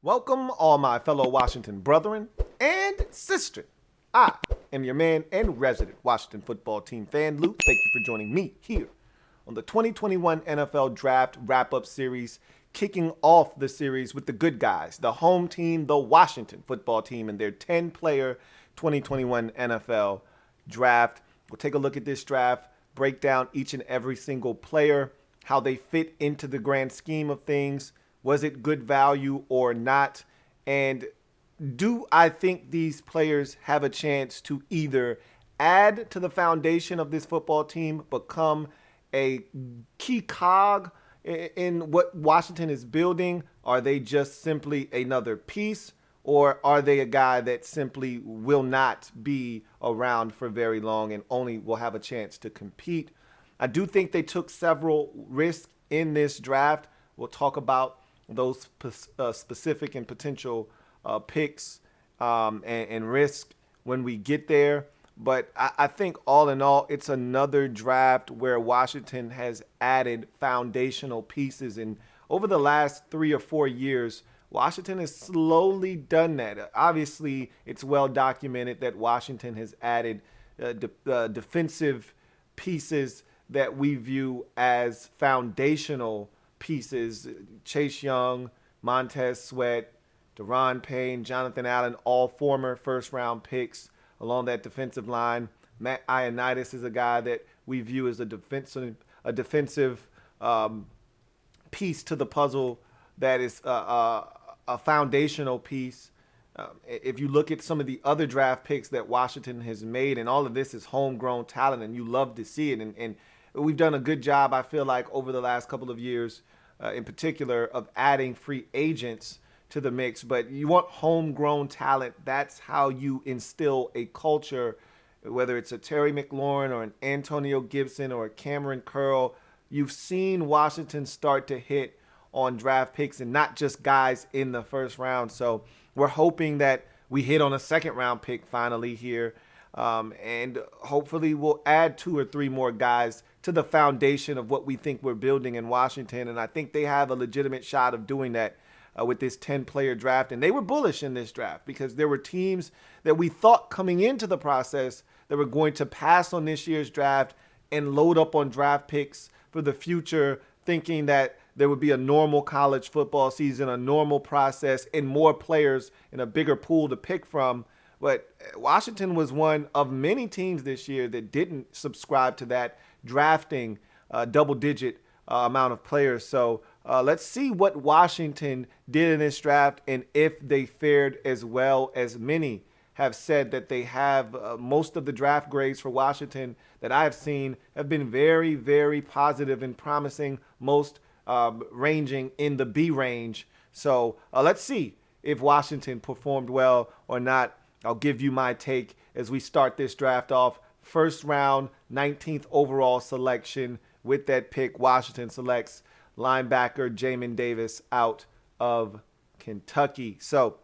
Welcome, all my fellow Washington brethren and sister. I am your man and resident Washington football team fan, Lou. Thank you for joining me here on the 2021 NFL Draft Wrap-Up Series, kicking off the series with the good guys, the home team, the Washington football team, and their 10-player 2021 NFL Draft. We'll take a look at this draft, break down each and every single player, how they fit into the grand scheme of things. Was it good value or not? And do I think these players have a chance to either add to the foundation of this football team, become a key cog in what Washington is building? Are they just simply another piece? Or are they a guy that simply will not be around for very long and only will have a chance to compete? I do think they took several risks in this draft. We'll talk about those specific and potential picks and risk when we get there. But I think all in all, it's another draft where Washington has added foundational pieces. And over the last 3 or 4 years, Washington has slowly done that. Obviously, it's well documented that Washington has added defensive pieces that we view as foundational pieces. Chase Young, Montez Sweat, Deron Payne, Jonathan Allen, all former first-round picks along that defensive line. Matt Ioannidis is a guy that we view as a defensive piece to the puzzle that is a foundational piece. If you look at some of the other draft picks that Washington has made, and all of this is homegrown talent, and you love to see it. And we've done a good job, I feel like, over the last couple of years, in particular, of adding free agents to the mix. But you want homegrown talent. That's how you instill a culture, whether it's a Terry McLaurin or an Antonio Gibson or a Cameron Curl. You've seen Washington start to hit on draft picks and not just guys in the first round. So we're hoping that we hit on a second-round pick finally here. And hopefully we'll add 2 or 3 more guys to the foundation of what we think we're building in Washington. And I think they have a legitimate shot of doing that with this 10-player draft. And they were bullish in this draft because there were teams that we thought coming into the process that were going to pass on this year's draft and load up on draft picks for the future, thinking that there would be a normal college football season, a normal process, and more players in a bigger pool to pick from. But Washington was one of many teams this year that didn't subscribe to that, drafting a double-digit amount of players. So let's see what Washington did in this draft and if they fared as well as many have said that they have. Most of the draft grades for Washington that I have seen have been very, very positive and promising, most ranging in the B range. So let's see if Washington performed well or not. I'll give you my take as we start this draft off. First round, 19th overall selection. With that pick, Washington selects linebacker Jamin Davis out of Kentucky. So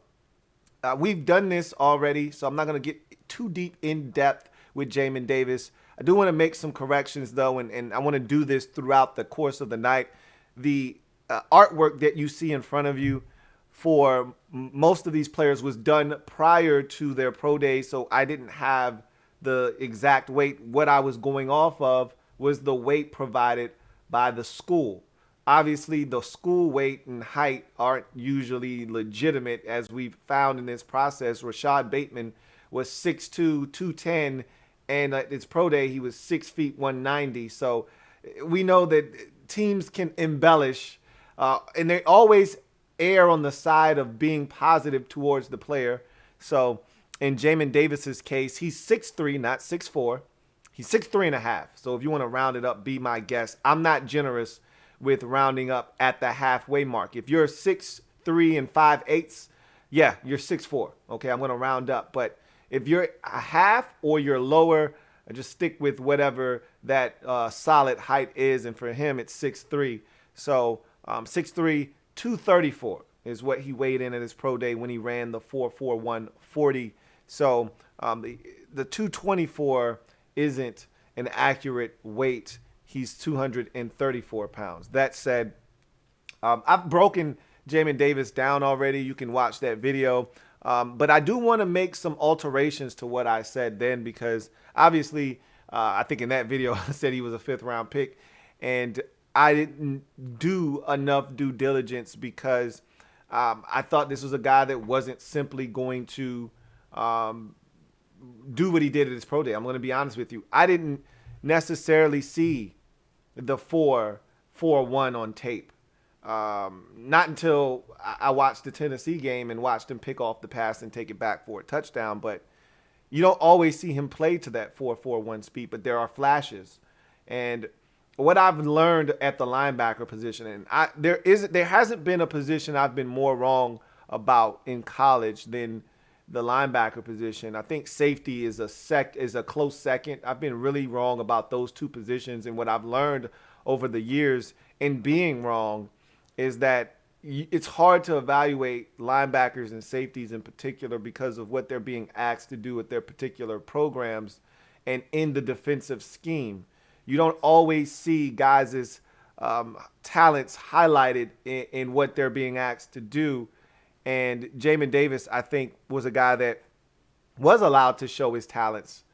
we've done this already, so I'm not going to get too deep in depth with Jamin Davis. I do want to make some corrections, though, and I want to do this throughout the course of the night. The artwork that you see in front of you for most of these players was done prior to their pro day, so I didn't have the exact weight. What I was going off of was the weight provided by the school. Obviously, the school weight and height aren't usually legitimate, as we've found in this process. Rashad Bateman was 6'2", 210, and at his pro day, he was 6 feet, 190. So we know that teams can embellish, and they always err on the side of being positive towards the player. So in Jamin Davis's case, he's 6'3", not 6'4". He's 6'3 and a half. So if you want to round it up, be my guest. I'm not generous with rounding up at the halfway mark. If you're 6'3 and 5/8, yeah, you're 6'4. Okay, I'm going to round up. But if you're a half or you're lower, just stick with whatever that solid height is. And for him, it's 6'3. So 6'3", 234 is what he weighed in at his pro day when he ran the 4.41 40. So the 224 isn't an accurate weight. He's 234 pounds. That said, I've broken Jamin Davis down already. You can watch that video. But I do want to make some alterations to what I said then, because obviously I think in that video I said he was a 5th-round pick, and I didn't do enough due diligence because I thought this was a guy that wasn't simply going to do what he did at his pro day. I'm going to be honest with you. I didn't necessarily see the 4-4-1 on tape. Not until I watched the Tennessee game and watched him pick off the pass and take it back for a touchdown. But you don't always see him play to that 4-4-1 speed, but there are flashes. And what I've learned at the linebacker position, and there hasn't been a position I've been more wrong about in college than the linebacker position. I think safety is a close second. I've been really wrong about those two positions, and what I've learned over the years in being wrong is that it's hard to evaluate linebackers and safeties in particular because of what they're being asked to do with their particular programs and in the defensive scheme. You don't always see guys' talents highlighted in what they're being asked to do. And Jamin Davis, I think, was a guy that was allowed to show his talents,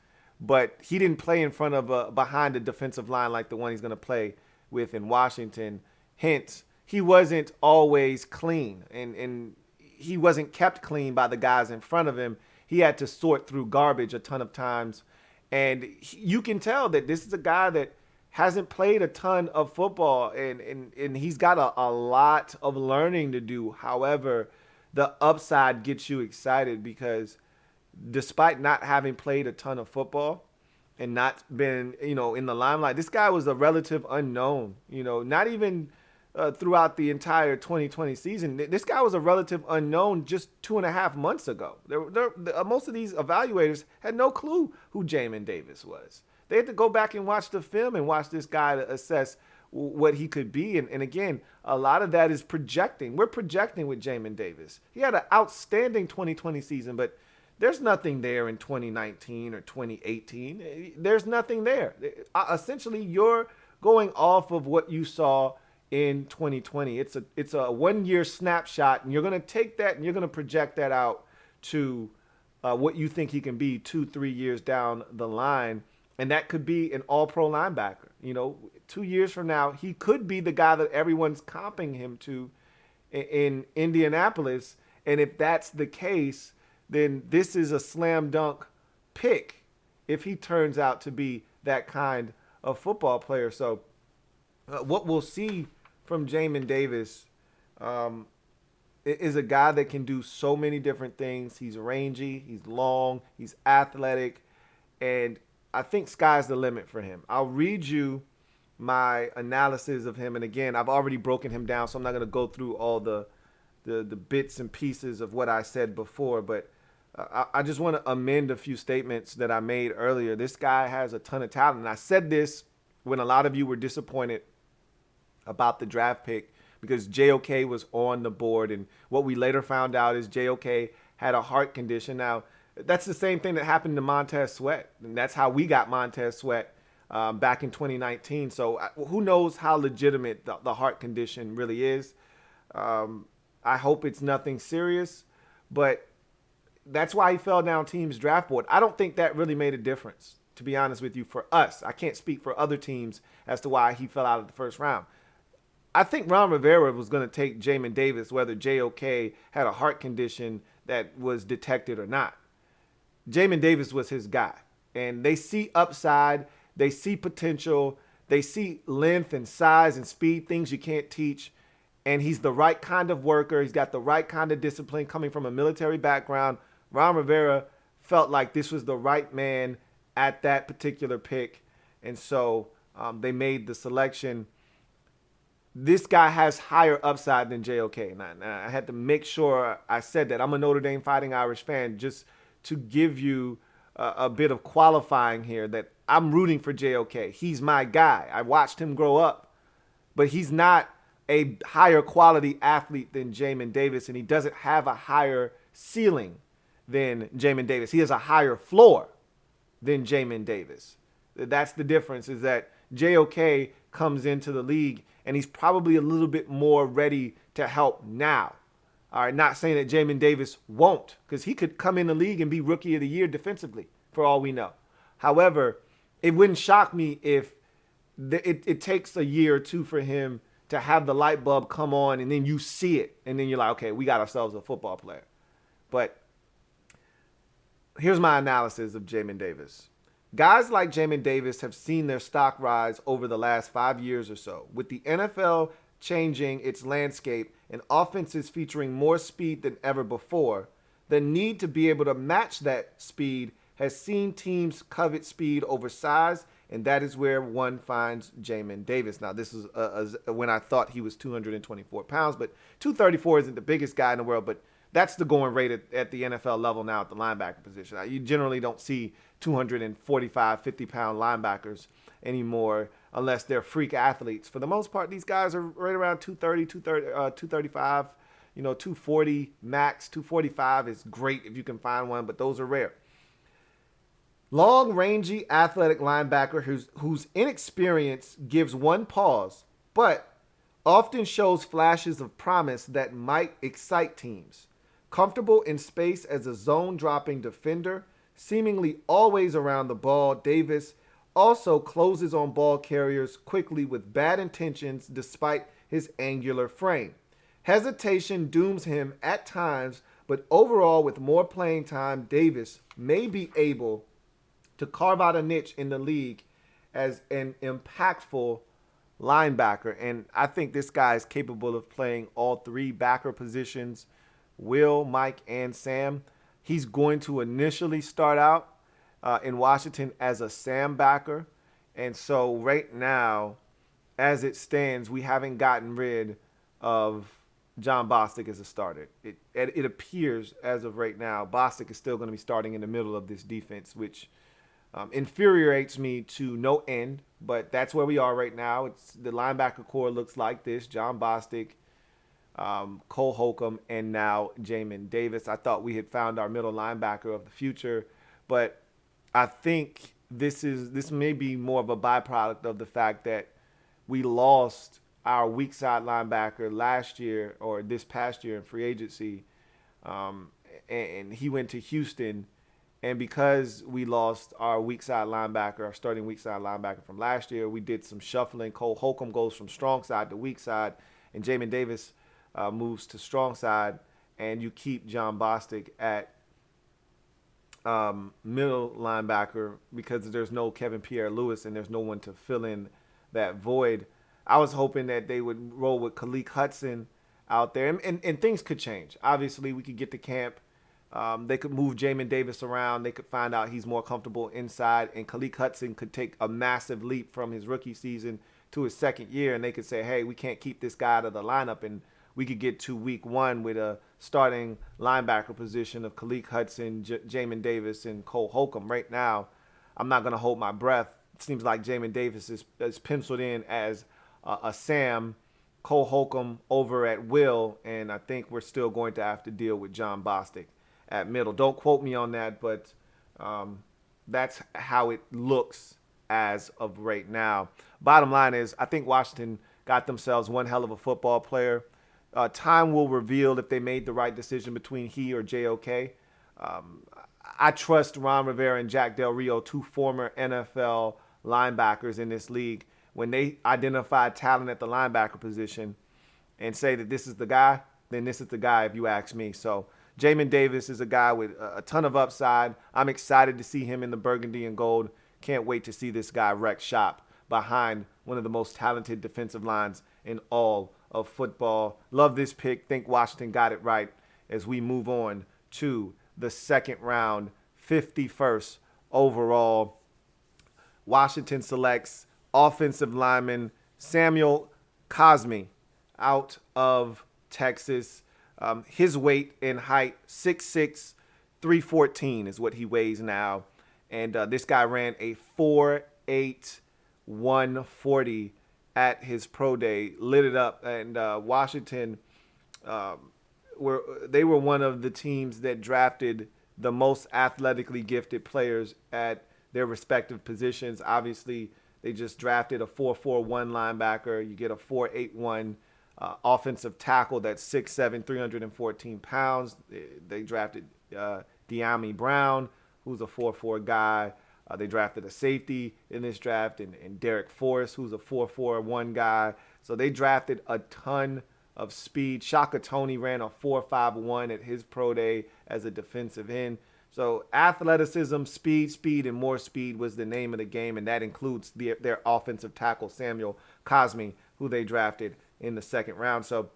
but he didn't play in front of behind a defensive line like the one he's going to play with in Washington. Hence, he wasn't always clean, and he wasn't kept clean by the guys in front of him. He had to sort through garbage a ton of times. And you can tell that this is a guy that hasn't played a ton of football, and he's got a lot of learning to do. However, the upside gets you excited because despite not having played a ton of football and not been, in the limelight, this guy was a relative unknown, not even throughout the entire 2020 season. This guy was a relative unknown just 2.5 months ago. Most of these evaluators had no clue who Jamin Davis was. They had to go back and watch the film and watch this guy to assess what he could be. And again, a lot of that is projecting. We're projecting with Jamin Davis. He had an outstanding 2020 season, but there's nothing there in 2019 or 2018. There's nothing there. Essentially, you're going off of what you saw in 2020. It's a 1-year snapshot, and you're going to take that and you're going to project that out to what you think he can be 2-3 years down the line. And that could be an all-pro linebacker. 2 years from now, he could be the guy that everyone's comping him to in Indianapolis. And if that's the case, then this is a slam dunk pick if he turns out to be that kind of football player. So what we'll see from Jamin Davis is a guy that can do so many different things. He's rangy, he's long, he's athletic, and I think sky's the limit for him. I'll read you my analysis of him, and again, I've already broken him down, so I'm not going to go through all the bits and pieces of what I said before, but I just want to amend a few statements that I made earlier. This guy has a ton of talent, and I said this when a lot of you were disappointed about the draft pick because JOK was on the board, and what we later found out is JOK had a heart condition. Now, that's the same thing that happened to Montez Sweat, and that's how we got Montez Sweat back in 2019. So who knows how legitimate the heart condition really is. I hope it's nothing serious, but that's why he fell down teams' draft board. I don't think that really made a difference, to be honest with you, for us. I can't speak for other teams as to why he fell out of the first round. I think Ron Rivera was going to take Jamin Davis whether JOK had a heart condition that was detected or not. Jamin Davis was his guy, and they see upside, they see potential, they see length and size and speed, things you can't teach, and he's the right kind of worker. He's got the right kind of discipline coming from a military background. Ron Rivera felt like this was the right man at that particular pick, and so they made the selection. This guy has higher upside than JOK. Now, I had to make sure I said that. I'm a Notre Dame Fighting Irish fan, just to give you a bit of qualifying here that I'm rooting for JOK. He's my guy. I watched him grow up, but he's not a higher quality athlete than Jamin Davis, and he doesn't have a higher ceiling than Jamin Davis. He has a higher floor than Jamin Davis. That's the difference, is that JOK comes into the league and he's probably a little bit more ready to help now. All right, not saying that Jamin Davis won't, because he could come in the league and be rookie of the year defensively, for all we know. However, it wouldn't shock me if it takes a year or two for him to have the light bulb come on, and then you see it, and then you're like, okay, we got ourselves a football player. But here's my analysis of Jamin Davis. Guys like Jamin Davis have seen their stock rise over the last 5 years or so. With the NFL changing its landscape and offenses featuring more speed than ever before, the need to be able to match that speed has seen teams covet speed over size, and that is where one finds Jamin Davis. Now, this is when I thought he was 224 pounds, but 234 isn't the biggest guy in the world, but that's the going rate at the NFL level now at the linebacker position. You generally don't see 245, 50-pound linebackers anymore unless they're freak athletes. For the most part, these guys are right around 235, 240 max. 245 is great if you can find one, but those are rare. Long, rangy, athletic linebacker whose inexperience gives one pause, but often shows flashes of promise that might excite teams. Comfortable in space as a zone-dropping defender, seemingly always around the ball, Davis also closes on ball carriers quickly with bad intentions despite his angular frame. Hesitation dooms him at times, but overall, with more playing time, Davis may be able to carve out a niche in the league as an impactful linebacker. And I think this guy is capable of playing all three backer positions, Will, Mike, and Sam. He's going to initially start out in Washington as a Sam backer. And so right now, as it stands, we haven't gotten rid of Jon Bostic as a starter. It appears as of right now, Bostic is still going to be starting in the middle of this defense, which infuriates me to no end. But that's where we are right now. The linebacker core looks like this: Jon Bostic, Cole Holcomb, and now Jamin Davis. I thought we had found our middle linebacker of the future, but I think this may be more of a byproduct of the fact that we lost our weak side linebacker last year or this past year in free agency, and he went to Houston. And because we lost our weak side linebacker, our starting weak side linebacker from last year, we did some shuffling. Cole Holcomb goes from strong side to weak side, and Jamin Davis moves to strong side, and you keep Jon Bostic at middle linebacker because there's no Kevin Pierre-Louis and there's no one to fill in that void. I was hoping that they would roll with Khaleke Hudson out there, and things could change. Obviously, we could get to camp. They could move Jamin Davis around. They could find out he's more comfortable inside, and Khaleke Hudson could take a massive leap from his rookie season to his second year, and they could say, hey, we can't keep this guy out of the lineup, and we could get to week one with a starting linebacker position of Khaleke Hudson, Jamin Davis, and Cole Holcomb. Right now, I'm not going to hold my breath. It seems like Jamin Davis is penciled in as a Sam, Cole Holcomb over at Will, and I think we're still going to have to deal with Jon Bostic at middle. Don't quote me on that, but that's how it looks as of right now. Bottom line is, I think Washington got themselves one hell of a football player. Time will reveal if they made the right decision between he or JOK. I trust Ron Rivera and Jack Del Rio, two former NFL linebackers in this league, when they identify talent at the linebacker position and say that this is the guy, then this is the guy if you ask me. So Jamin Davis is a guy with a ton of upside. I'm excited to see him in the burgundy and gold. Can't wait to see this guy wreck shop behind one of the most talented defensive lines in all of football. Love this pick. Think Washington got it right as we move on to the second round, 51st overall. Washington selects offensive lineman Samuel Cosmi out of Texas. His weight and height, 6'6", 314 is what he weighs now. And this guy ran a 4.8 140 at his pro day, lit it up. And Washington, they were one of the teams that drafted the most athletically gifted players at their respective positions. Obviously, they just drafted a 4.41 linebacker. You get a 4.81 offensive tackle that's 6'7", 314 pounds. They drafted Dyami Brown, who's a 4'4" guy. They drafted a safety in this draft, and Darrick Forrest, who's a 4'4" guy. So they drafted a ton of speed. Shaka Toney ran a 4.51 at his pro day as a defensive end. So athleticism, speed, and more speed was the name of the game, and that includes their offensive tackle, Samuel Cosmi, who they drafted in the second round. So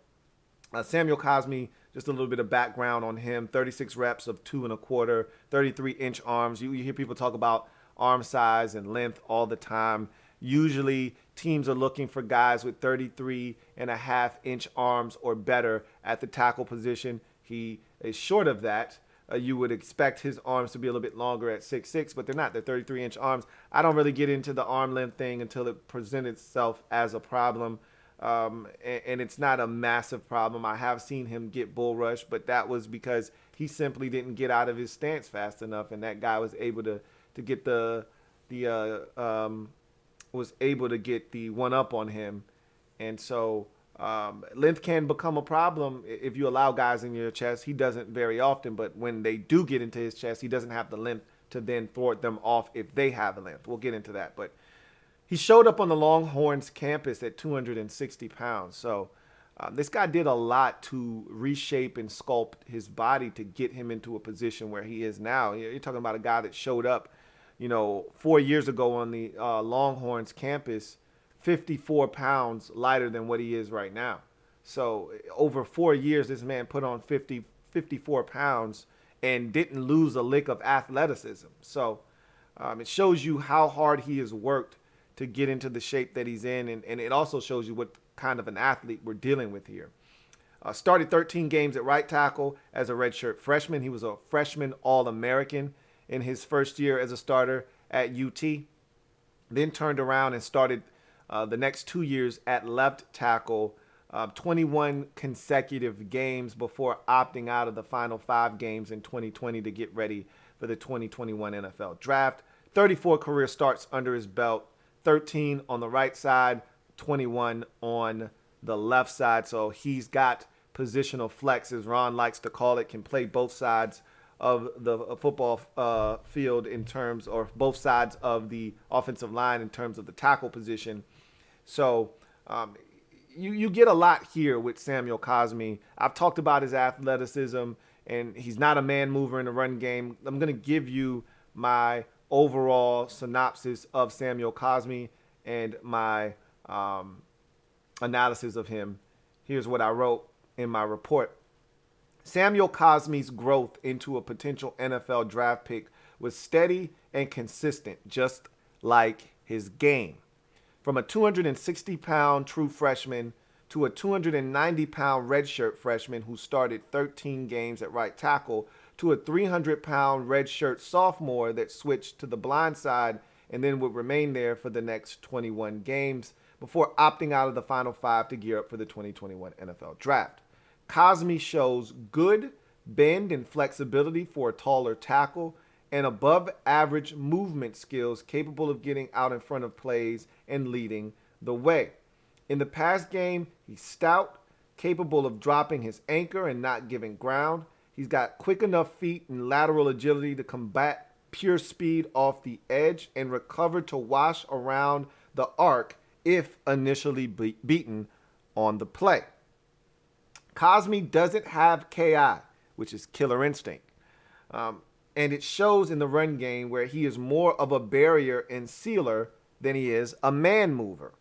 Samuel Cosmi, just a little bit of background on him, 36 reps of 2 1/4, 33-inch arms. You hear people talk about arm size and length all the time. Usually teams are looking for guys with 33.5-inch arms or better at the tackle position. He is short of that. You would expect his arms to be a little bit longer at 6'6", but they're not. They're 33-inch arms. I don't really get into the arm length thing until it presents itself as a problem. And it's not a massive problem. I have seen him get bull rushed, but that was because he simply didn't get out of his stance fast enough, and that guy was able to get the one up on him. And so length can become a problem if you allow guys in your chest. He doesn't very often, but when they do get into his chest, he doesn't have the length to then thwart them off if they have the length. We'll get into that. But he showed up on the Longhorns campus at 260 pounds. So this guy did a lot to reshape and sculpt his body to get him into a position where he is now. You're talking about a guy that showed up, 4 years ago on the Longhorns campus, 54 pounds lighter than what he is right now. So over 4 years, this man put on 54 pounds and didn't lose a lick of athleticism. So it shows you how hard he has worked to get into the shape that he's in. And it also shows you what kind of an athlete we're dealing with here. Started 13 games at right tackle as a redshirt freshman. He was a freshman All-American in his first year as a starter at UT. Then turned around and started the next 2 years at left tackle, 21 consecutive games before opting out of the final 5 games in 2020 to get ready for the 2021 NFL Draft. 34 career starts under his belt, 13 on the right side, 21 on the left side. So he's got positional flex, as Ron likes to call it, can play both sides of the football field in terms, or both sides of the offensive line in terms of the tackle position. So you get a lot here with Samuel Cosmi. I've talked about his athleticism, and he's not a man mover in the run game. I'm going to give you my overall synopsis of Samuel Cosmi and my analysis of him. Here's what I wrote in my report. Samuel Cosmi's growth into a potential NFL draft pick was steady and consistent, just like his game. From a 260-pound true freshman to a 290-pound redshirt freshman who started 13 games at right tackle to a 300-pound redshirt sophomore that switched to the blind side and then would remain there for the next 21 games before opting out of the final 5 to gear up for the 2021 NFL Draft. Cosmi shows good bend and flexibility for a taller tackle and above average movement skills capable of getting out in front of plays and leading the way. In the pass game, he's stout, capable of dropping his anchor and not giving ground. He's got quick enough feet and lateral agility to combat pure speed off the edge and recover to wash around the arc if initially beaten on the play. Cosmi doesn't have KI, which is killer instinct. And it shows in the run game where he is more of a barrier and sealer than he is a man mover.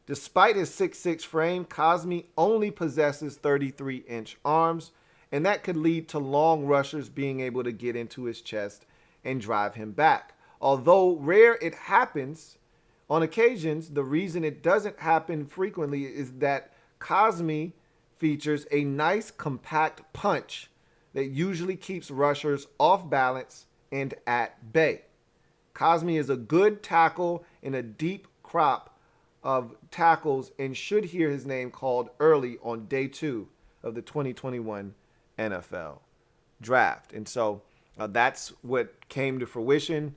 Despite his 6'6" frame, Cosmi only possesses 33-inch arms, and that could lead to long rushers being able to get into his chest and drive him back. Although rare it happens, on occasions, the reason it doesn't happen frequently is that Cosmi features a nice compact punch that usually keeps rushers off balance and at bay. Cosmi is a good tackle in a deep crop of tackles and should hear his name called early on day 2 of the 2021 NFL Draft. And so that's what came to fruition.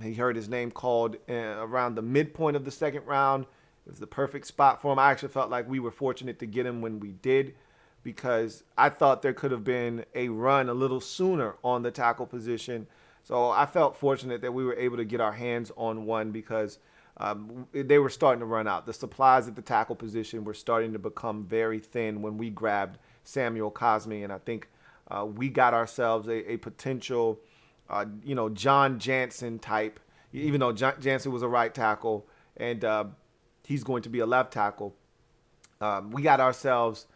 He heard his name called around the midpoint of the second round, It was the perfect spot for him. I actually felt like we were fortunate to get him when we did, because I thought there could have been a run a little sooner on the tackle position. So I felt fortunate that we were able to get our hands on one, because they were starting to run out. The supplies at the tackle position were starting to become very thin when we grabbed Samuel Cosmi, and I think we got ourselves a potential, John Jansen type, even though Jansen was a right tackle, and he's going to be a left tackle. We got ourselves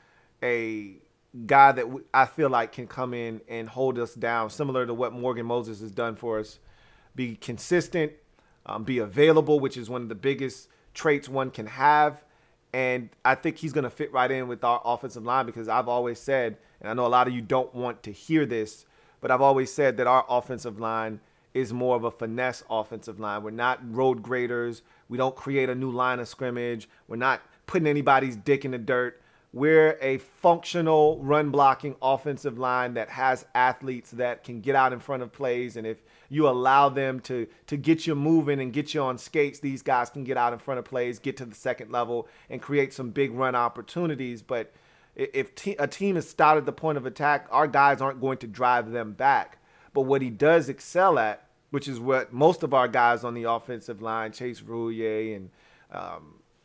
a guy that I feel like can come in and hold us down, similar to what Morgan Moses has done for us. Be consistent, be available, which is one of the biggest traits one can have. And I think he's going to fit right in with our offensive line, because I've always said, and I know a lot of you don't want to hear this, but I've always said that our offensive line is more of a finesse offensive line. We're not road graders. We don't create a new line of scrimmage. We're not putting anybody's dick in the dirt. We're a functional run blocking offensive line that has athletes that can get out in front of plays. And if you allow them to get you moving and get you on skates, these guys can get out in front of plays, get to the second level, and create some big run opportunities. But if a team is stout at the point of attack, our guys aren't going to drive them back. But what he does excel at, which is what most of our guys on the offensive line, Chase Roulier and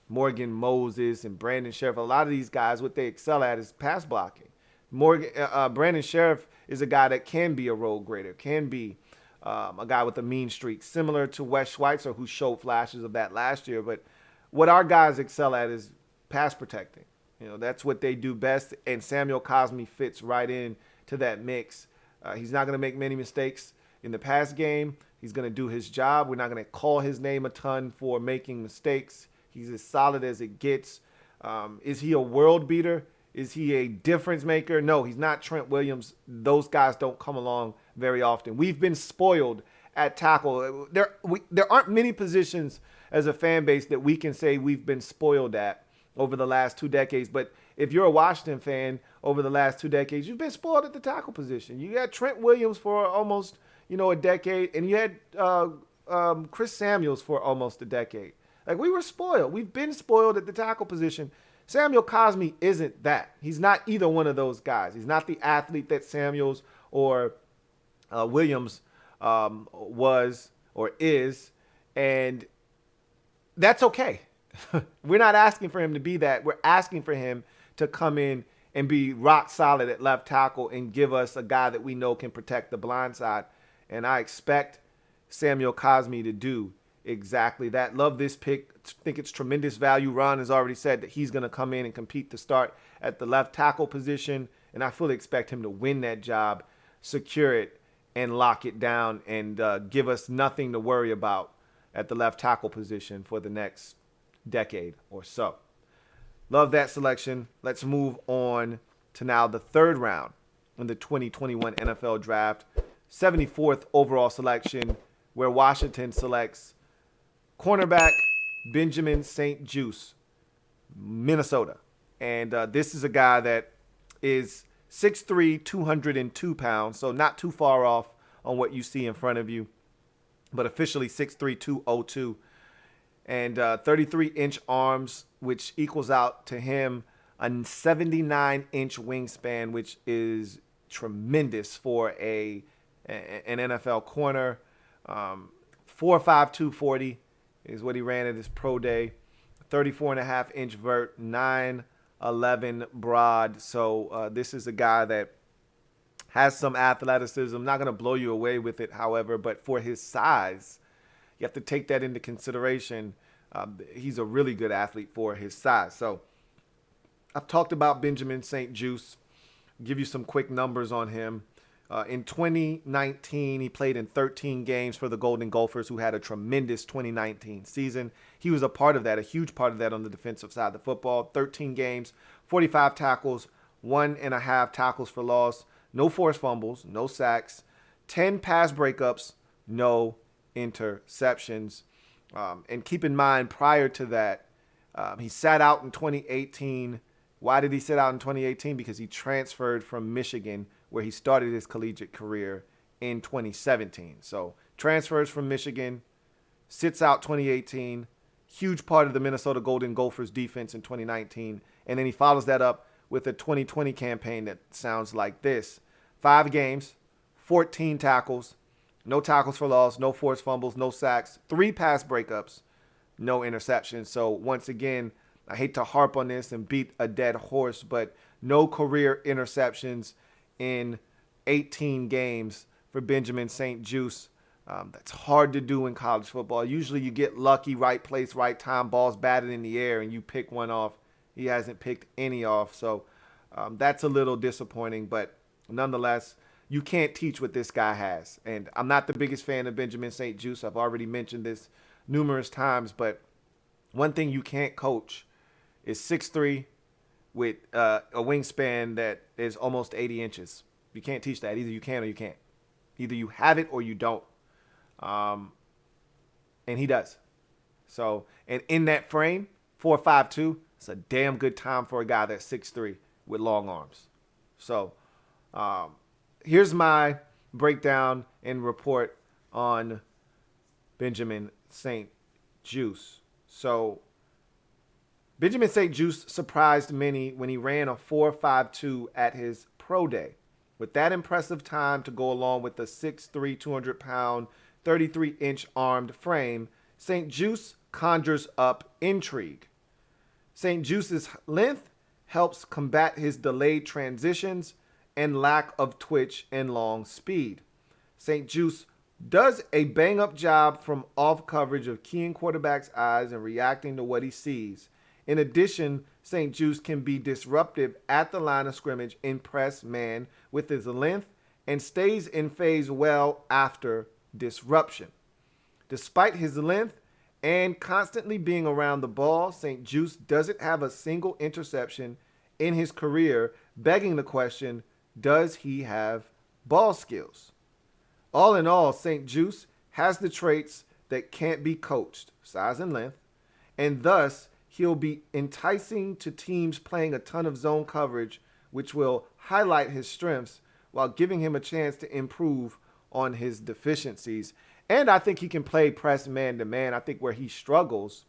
Morgan Moses and Brandon Sheriff, a lot of these guys, what they excel at is pass blocking. Brandon Sheriff is a guy that can be a road grader, can be a guy with a mean streak, similar to Wes Schweitzer, who showed flashes of that last year. But what our guys excel at is pass protecting. That's what they do best, and Samuel Cosmi fits right in to that mix. He's not going to make many mistakes in the pass game. He's going to do his job. We're not going to call his name a ton for making mistakes. He's as solid as it gets. Is he a world beater? Is he a difference maker? No, he's not Trent Williams. Those guys don't come along very often. We've been spoiled at tackle. There aren't many positions as a fan base that we can say we've been spoiled at over the last 2 decades. But if you're a Washington fan, over the last 2 decades, you've been spoiled at the tackle position. You had Trent Williams for almost, a decade, and you had Chris Samuels for almost a decade. Like, we were spoiled. We've been spoiled at the tackle position. Samuel Cosmi isn't that. He's not either one of those guys. He's not the athlete that Samuels or Williams was or is, and that's okay. We're not asking for him to be that. We're asking for him to come in and be rock solid at left tackle and give us a guy that we know can protect the blind side. And I expect Samuel Cosmi to do exactly that. Love this pick. Think it's tremendous value. Ron has already said that he's going to come in and compete to start at the left tackle position, and I fully expect him to win that job, secure it, and lock it down, and give us nothing to worry about at the left tackle position for the next decade or so. Love that selection. Let's move on to now the third round in the 2021 NFL Draft. 74th overall selection, where Washington selects cornerback Benjamin St-Juste, Minnesota. And this is a guy that is 6'3", 202 pounds, so not too far off on what you see in front of you, but officially 6'3", 202. And 33-inch arms, which equals out to him a 79-inch wingspan, which is tremendous for an NFL corner. 4'5", 240 is what he ran at his pro day. 34.5-inch vert, 9'11" broad. So this is a guy that has some athleticism. Not going to blow you away with it, however, but for his size, you have to take that into consideration. He's a really good athlete for his size. So I've talked about Benjamin St-Juste. Give you some quick numbers on him. In 2019, he played in 13 games for the Golden Gophers, who had a tremendous 2019 season. He was a part of that, a huge part of that on the defensive side of the football. 13 games, 45 tackles, 1.5 tackles for loss, no forced fumbles, no sacks, 10 pass breakups, no interceptions. And keep in mind, prior to that, he sat out in 2018. Why did he sit out in 2018? Because he transferred from Michigan, where he started his collegiate career in 2017. So transfers from Michigan, sits out 2018, huge part of the Minnesota Golden Gophers defense in 2019. And then he follows that up with a 2020 campaign that sounds like this. 5 games, 14 tackles, no tackles for loss, no forced fumbles, no sacks, 3 pass breakups, no interceptions. So once again, I hate to harp on this and beat a dead horse, but no career interceptions in 18 games for Benjamin St-Juste. That's hard to do in college football. Usually you get lucky, right place, right time, balls batted in the air, and you pick one off. He hasn't picked any off, so that's a little disappointing. But nonetheless, you can't teach what this guy has. And I'm not the biggest fan of Benjamin St-Juste. I've already mentioned this numerous times, but one thing you can't coach is 6'3", with a wingspan that is almost 80 inches. You can't teach that. Either you can or you can't. Either you have it or you don't. And he does. So, and in that frame, 4.52, it's a damn good time for a guy that's 6'3" with long arms. So, here's my breakdown and report on Benjamin St-Juste. So, Benjamin St-Juste surprised many when he ran a 4.52 at his pro day. With that impressive time to go along with the 6'3", 200-pound, 33-inch armed frame, St-Juste conjures up intrigue. St-Juste's length helps combat his delayed transitions and lack of twitch and long speed. St-Juste does a bang-up job from off coverage of keying quarterback's eyes and reacting to what he sees. In addition, St-Juste can be disruptive at the line of scrimmage in press man with his length and stays in phase well after disruption. Despite his length and constantly being around the ball, St-Juste doesn't have a single interception in his career, begging the question, does he have ball skills? All in all, St-Juste has the traits that can't be coached, size and length, and thus he'll be enticing to teams playing a ton of zone coverage, which will highlight his strengths while giving him a chance to improve on his deficiencies. And I think he can play press man-to-man. I think where he struggles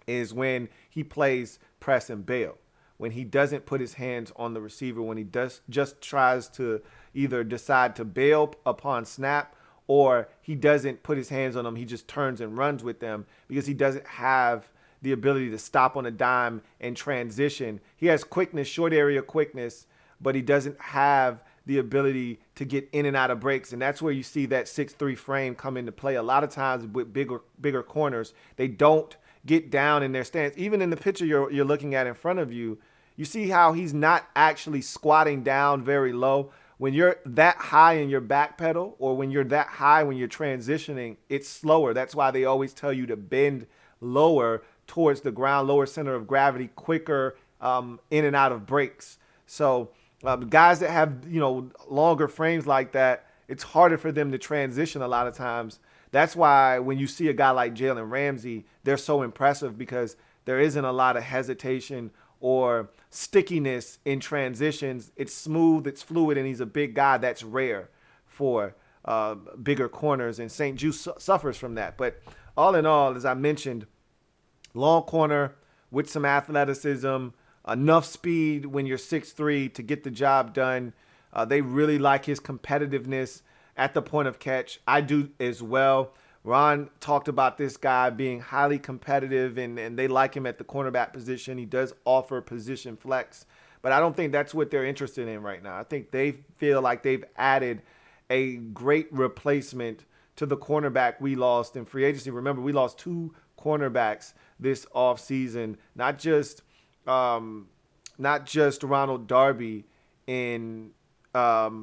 is when he plays press and bail, when he doesn't put his hands on the receiver, when he just tries to either decide to bail upon snap or he doesn't put his hands on them. He just turns and runs with them because he doesn't have the ability to stop on a dime and transition. He has quickness, short area quickness, but he doesn't have the ability to get in and out of breaks. And that's where you see that 6'3" frame come into play. A lot of times with bigger corners, they don't get down in their stance. Even in the picture you're looking at in front of you, you see how he's not actually squatting down very low. When you're that high in your back pedal, or when you're that high when you're transitioning, it's slower. That's why they always tell you to bend lower towards the ground, lower center of gravity, quicker in and out of breaks. So guys that have, longer frames like that, it's harder for them to transition a lot of times. That's why when you see a guy like Jalen Ramsey, they're so impressive because there isn't a lot of hesitation or stickiness in transitions. It's smooth, it's fluid, and he's a big guy. That's rare for bigger corners, and St-Juste suffers from that. But all in all, as I mentioned, long corner with some athleticism, enough speed when you're 6'3" to get the job done. They really like his competitiveness at the point of catch. I do as well. Ron talked about this guy being highly competitive, and they like him at the cornerback position. He does offer position flex, but I don't think that's what they're interested in right now. I think they feel like they've added a great replacement to the cornerback we lost in free agency. Remember, we lost 2 cornerbacks this offseason, not just Ronald Darby in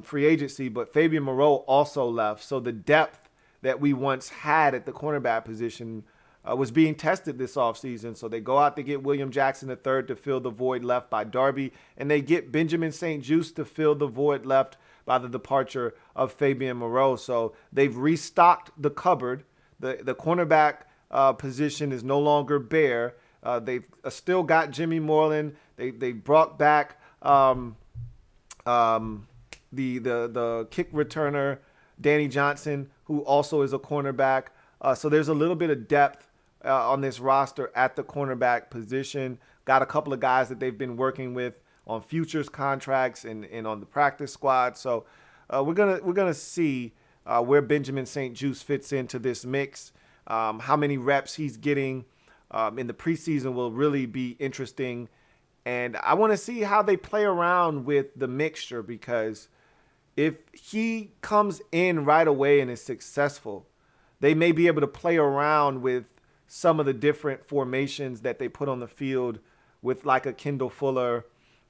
free agency, but Fabian Moreau also left. So the depth that we once had at the cornerback position was being tested this offseason. So they go out to get William Jackson III to fill the void left by Darby, and they get Benjamin St-Juste to fill the void left by the departure of Fabian Moreau. So they've restocked the cupboard. The cornerback position is no longer bare. They've still got Jimmy Moreland. They brought back the kick returner, Danny Johnson, who also is a cornerback. So there's a little bit of depth on this roster at the cornerback position. Got a couple of guys that they've been working with on futures contracts and on the practice squad. So we're gonna see where Benjamin St-Juste fits into this mix. How many reps he's getting in the preseason will really be interesting. And I want to see how they play around with the mixture, because if he comes in right away and is successful, they may be able to play around with some of the different formations that they put on the field with like a Kendall Fuller,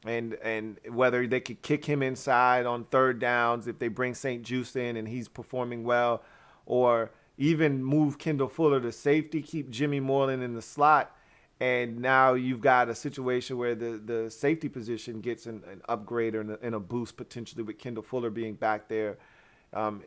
and whether they could kick him inside on third downs if they bring St-Juste in and he's performing well, or even move Kendall Fuller to safety, keep Jimmy Moreland in the slot. And now you've got a situation where the safety position gets an upgrade and a boost potentially with Kendall Fuller being back there,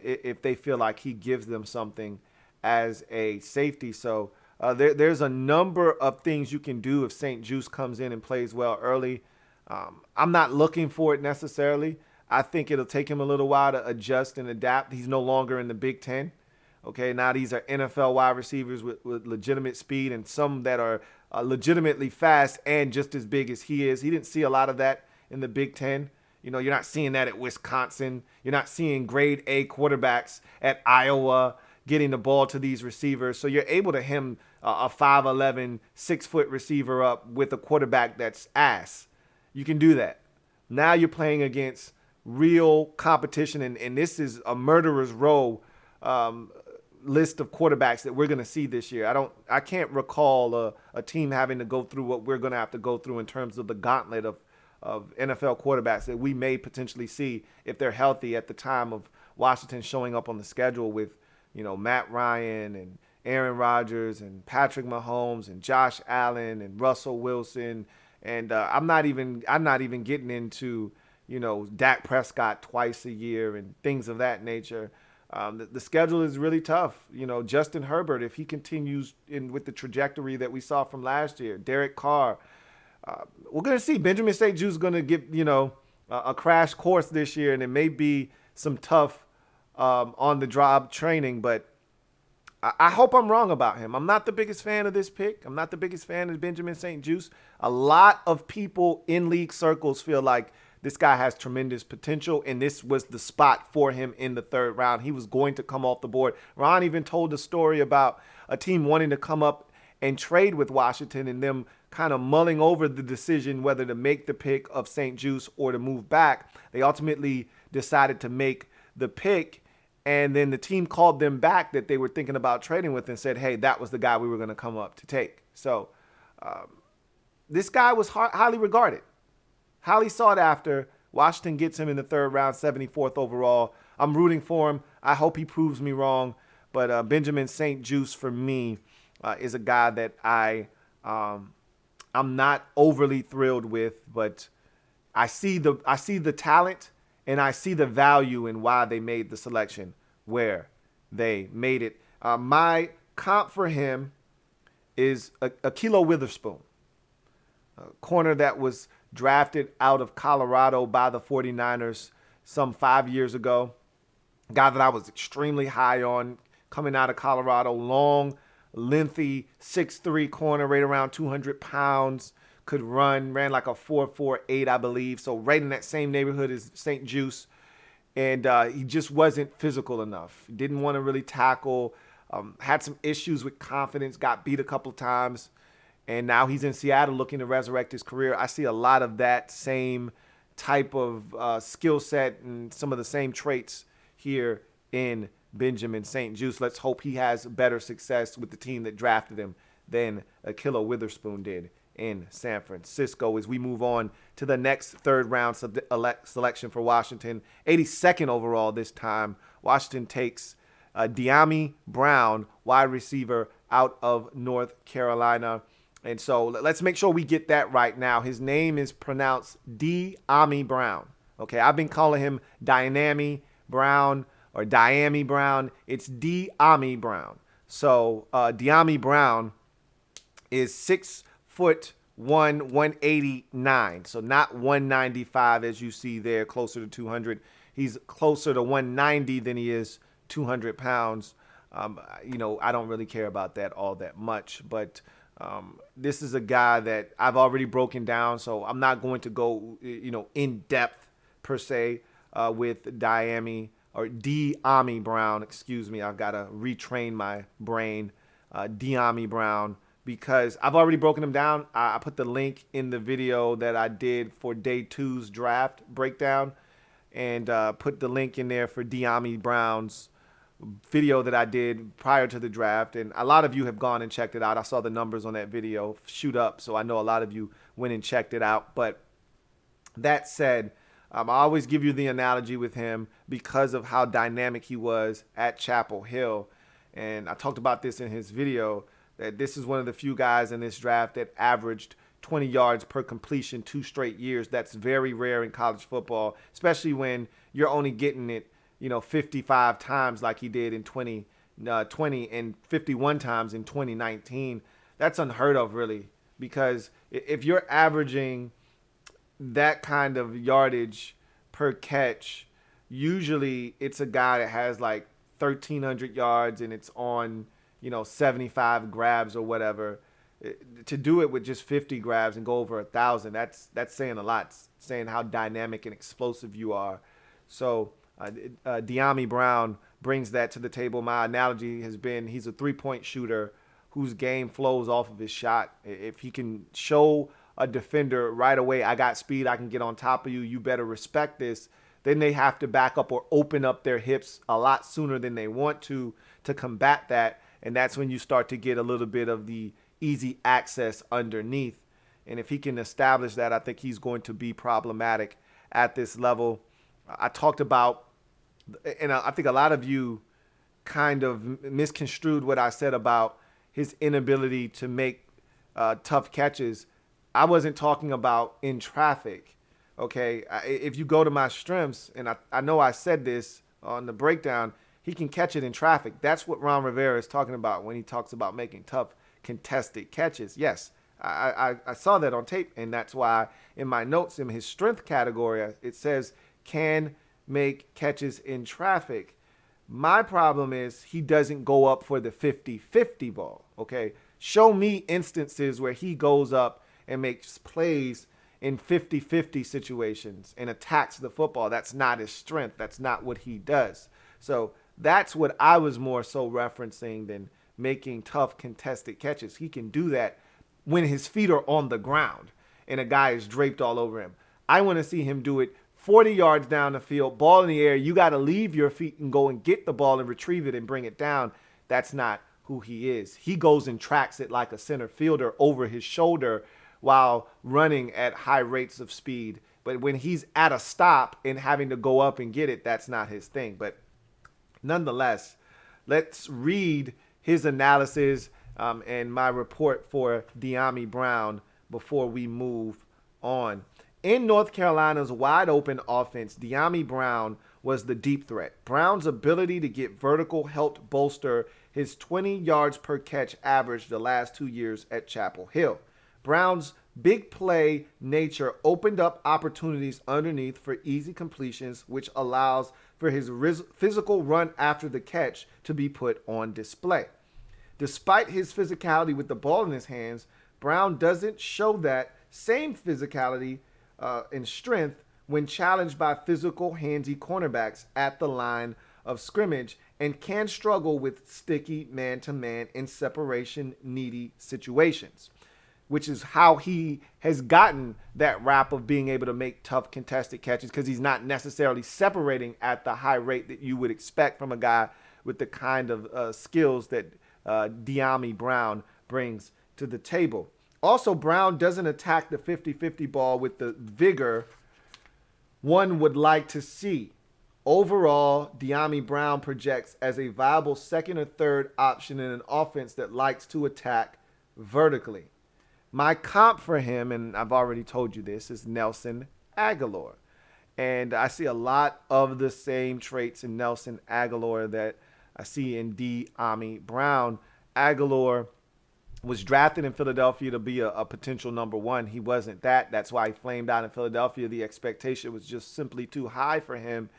if they feel like he gives them something as a safety. So there's a number of things you can do if St-Juste comes in and plays well early. I'm not looking for it necessarily. I think it'll take him a little while to adjust and adapt. He's no longer in the Big Ten. Okay, now these are NFL wide receivers with legitimate speed, and some that are legitimately fast and just as big as he is. He didn't see a lot of that in the Big Ten. You know, you're not seeing that at Wisconsin. You're not seeing grade A quarterbacks at Iowa getting the ball to these receivers. So you're able to hem a 5'11", 6-foot receiver up with a quarterback that's ass. You can do that. Now you're playing against real competition, and this is a murderer's row list of quarterbacks that we're going to see this year. I can't recall a team having to go through what we're going to have to go through in terms of the gauntlet of NFL quarterbacks that we may potentially see if they're healthy at the time of Washington showing up on the schedule with, you know, Matt Ryan and Aaron Rodgers and Patrick Mahomes and Josh Allen and Russell Wilson. And I'm not even getting into, you know, Dak Prescott twice a year and things of that nature. The schedule is really tough. You know, Justin Herbert, if he continues in with the trajectory that we saw from last year, Derek Carr, we're going to see Benjamin St-Juste is going to get, you know, a crash course this year, and it may be some tough on-the-job training, but I hope I'm wrong about him. I'm not the biggest fan of this pick. I'm not the biggest fan of Benjamin St-Juste. A lot of people in league circles feel like this guy has tremendous potential, and this was the spot for him in the third round. He was going to come off the board. Ron even told a story about a team wanting to come up and trade with Washington and them kind of mulling over the decision whether to make the pick of St-Juste or to move back. They ultimately decided to make the pick, and then the team called them back that they were thinking about trading with and said, hey, that was the guy we were going to come up to take. So this guy was highly regarded. Highly sought after. Washington gets him in the third round, 74th overall. I'm rooting for him. I hope he proves me wrong. But Benjamin St-Juste for me is a guy that I'm not overly thrilled with, but I see the talent and I see the value in why they made the selection where they made it. My comp for him is Ahkello Witherspoon, a corner that was drafted out of Colorado by the 49ers some 5 years ago. Guy that I was extremely high on coming out of Colorado. Long, lengthy, 6'3" corner, right around 200 pounds. Could ran like a 4.48, I believe. So right in that same neighborhood as St-Juste. And he just wasn't physical enough. Didn't want to really tackle. Had some issues with confidence. Got beat a couple of times. And now he's in Seattle looking to resurrect his career. I see a lot of that same type of skill set and some of the same traits here in Benjamin St-Juste. Let's hope he has better success with the team that drafted him than Ahkello Witherspoon did in San Francisco. As we move on to the next third round selection for Washington, 82nd overall this time, Washington takes Dyami Brown, wide receiver out of North Carolina. And so let's make sure we get that right now. His name is pronounced Dyami Brown. Okay, I've been calling him Dyami Brown or Dyami Brown. It's Dyami Brown. So Dyami Brown is 6'1", 189. So not 195 as you see there, closer to 200. He's closer to 190 than he is 200 pounds. I don't really care about that all that much. But this is a guy that I've already broken down, so I'm not going to go, in depth per se with Dyami Brown. Excuse me, I've got to retrain my brain. Dyami Brown, because I've already broken him down. I put the link in the video that I did for day 2's draft breakdown, and put the link in there for Dyami Brown's video that I did prior to the draft. And a lot of you have gone and checked it out. I saw the numbers on that video shoot up, so I know a lot of you went and checked it out. But that said, I always give you the analogy with him because of how dynamic he was at Chapel Hill. And I talked about this in his video, that this is one of the few guys in this draft that averaged 20 yards per completion 2 straight years. That's very rare in college football, especially when you're only getting it 55 times like he did in 2020 and 51 times in 2019. That's unheard of, really, because if you're averaging that kind of yardage per catch, usually it's a guy that has like 1,300 yards and it's on 75 grabs or whatever. To do it with just 50 grabs and go over 1,000, that's saying a lot. It's saying how dynamic and explosive you are. So Dyami Brown brings that to the table. My analogy has been he's a 3-point shooter whose game flows off of his shot. If he can show a defender right away, I got speed, I can get on top of you, you better respect this, then they have to back up or open up their hips a lot sooner than they want to combat that. And that's when you start to get a little bit of the easy access underneath. And if he can establish that, I think he's going to be problematic at this level. I talked about, and I think a lot of you kind of misconstrued what I said about his inability to make tough catches. I wasn't talking about in traffic, okay? If you go to my strengths, and I know I said this on the breakdown, he can catch it in traffic. That's what Ron Rivera is talking about when he talks about making tough contested catches. Yes, I saw that on tape, and that's why in my notes in his strength category, it says can make catches in traffic. My problem is he doesn't go up for the 50-50 ball, okay? Show me instances where he goes up and makes plays in 50-50 situations and attacks the football. That's not his strength. That's not what he does. So that's what I was more so referencing than making tough contested catches. He can do that when his feet are on the ground and a guy is draped all over him. I want to see him do it 40 yards down the field, ball in the air. You got to leave your feet and go and get the ball and retrieve it and bring it down. That's not who he is. He goes and tracks it like a center fielder over his shoulder while running at high rates of speed. But when he's at a stop and having to go up and get it, that's not his thing. But nonetheless, let's read his analysis and my report for Dyami Brown before we move on. In North Carolina's wide open offense, Dyami Brown was the deep threat. Brown's ability to get vertical helped bolster his 20 yards per catch average the last 2 years at Chapel Hill. Brown's big play nature opened up opportunities underneath for easy completions, which allows for his physical run after the catch to be put on display. Despite his physicality with the ball in his hands, Brown doesn't show that same physicality and strength when challenged by physical, handsy cornerbacks at the line of scrimmage and can struggle with sticky man-to-man and separation-needy situations, which is how he has gotten that rap of being able to make tough contested catches, because he's not necessarily separating at the high rate that you would expect from a guy with the kind of skills that Dyami Brown brings to the table. Also, Brown doesn't attack the 50-50 ball with the vigor one would like to see. Overall, Dyami Brown projects as a viable second or third option in an offense that likes to attack vertically. My comp for him, and I've already told you this, is Nelson Agholor. And I see a lot of the same traits in Nelson Agholor that I see in Dyami Brown. Agholor was drafted in Philadelphia to be a potential number one. He wasn't that. That's why he flamed out in Philadelphia. The expectation was just simply too high for him.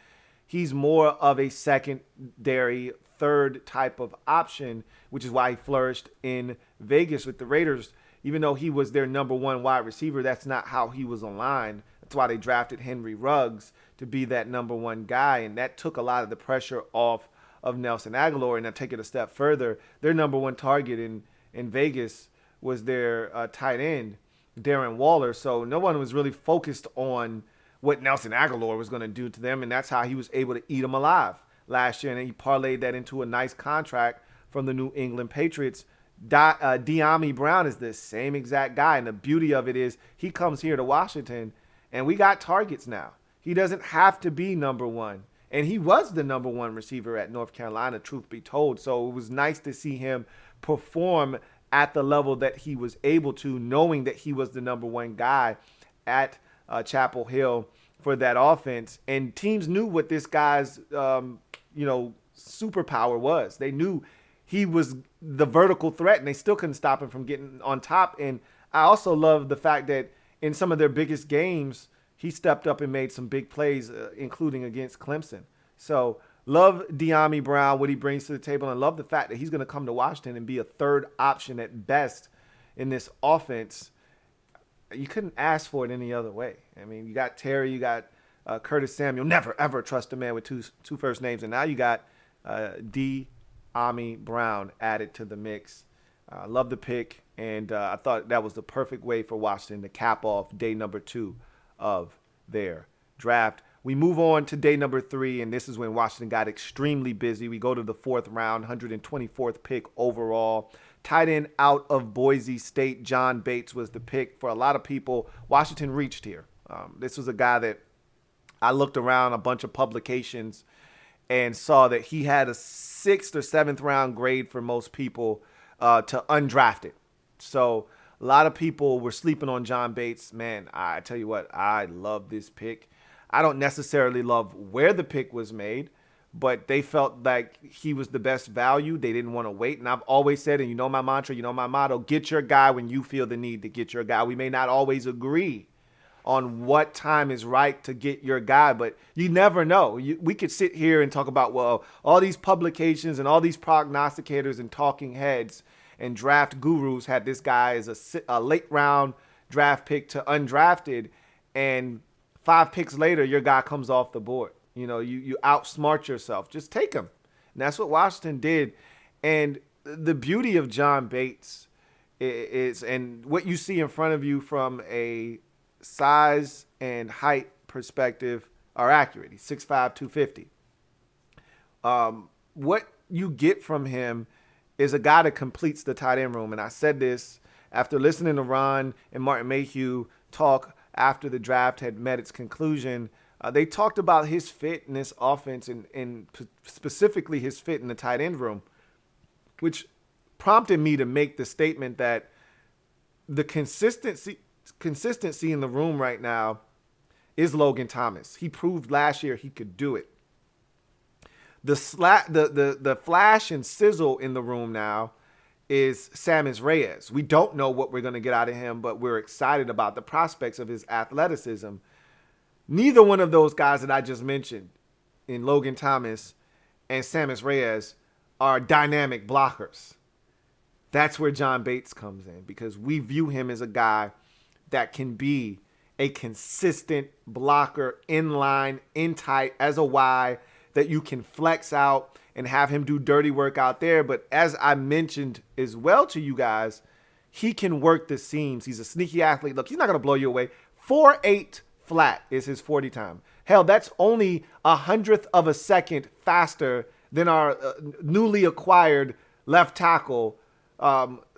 He's more of a secondary third type of option, which is why he flourished in Vegas with the Raiders. Even though he was their number one wide receiver, that's not how he was aligned. That's why they drafted Henry Ruggs to be that number one guy, and that took a lot of the pressure off of Nelson Aguilar. And now take it a step further, their number one target in Vegas was their tight end, Darren Waller. So no one was really focused on what Nelson Aguilar was going to do to them, and that's how he was able to eat them alive last year. And he parlayed that into a nice contract from the New England Patriots. Dyami Brown is the same exact guy, and the beauty of it is he comes here to Washington, and we got targets now. He doesn't have to be number one. And he was the number one receiver at North Carolina, truth be told. So it was nice to see him perform at the level that he was able to, knowing that he was the number one guy at Chapel Hill for that offense. And teams knew what this guy's, superpower was. They knew he was the vertical threat, and they still couldn't stop him from getting on top. And I also love the fact that in some of their biggest games, he stepped up and made some big plays, including against Clemson. So love Dyami Brown, what he brings to the table, and love the fact that he's going to come to Washington and be a third option at best in this offense. You couldn't ask for it any other way. I mean, you got Terry, you got Curtis Samuel. Never, ever trust a man with two first names. And now you got Dyami Brown added to the mix. I love the pick, and I thought that was the perfect way for Washington to cap off day number 2 of their draft. We move on to day number 3, and this is when Washington got extremely busy. We go to the 4th round, 124th pick overall. Tight end out of Boise State, John Bates was the pick. For a lot of people, Washington reached here. This was a guy that I looked around a bunch of publications and saw that he had a 6th or 7th round grade for most people to undrafted. So a lot of people were sleeping on John Bates. Man, I tell you what, I love this pick. I don't necessarily love where the pick was made, but they felt like he was the best value. They didn't want to wait. And I've always said, and you know my mantra, you know my motto, get your guy when you feel the need to get your guy. We may not always agree on what time is right to get your guy, but you never know. We could sit here and talk about, well, all these publications and all these prognosticators and talking heads and draft gurus had this guy as a late round draft pick to undrafted, and 5 picks later, your guy comes off the board. You know, you outsmart yourself. Just take him. And that's what Washington did. And the beauty of John Bates is, and what you see in front of you from a size and height perspective are accurate. He's 6'5", 250. What you get from him is a guy that completes the tight end room. And I said this after listening to Ron and Martin Mayhew talk after the draft had met its conclusion. They talked about his fit in this offense and specifically his fit in the tight end room, which prompted me to make the statement that the consistency in the room right now is Logan Thomas. He proved last year he could do it. The flash and sizzle in the room now is Sammis Reyes. We don't know what we're going to get out of him, but we're excited about the prospects of his athleticism. Neither one of those guys that I just mentioned in Logan Thomas and Sammis Reyes are dynamic blockers. That's where John Bates comes in, because we view him as a guy that can be a consistent blocker in line, in tight, as a Y, that you can flex out and have him do dirty work out there. But as I mentioned as well to you guys, he can work the seams. He's a sneaky athlete. Look, he's not going to blow you away. 4.8 flat is his 40 time. Hell, that's only 100th of a second faster than our newly acquired left tackle,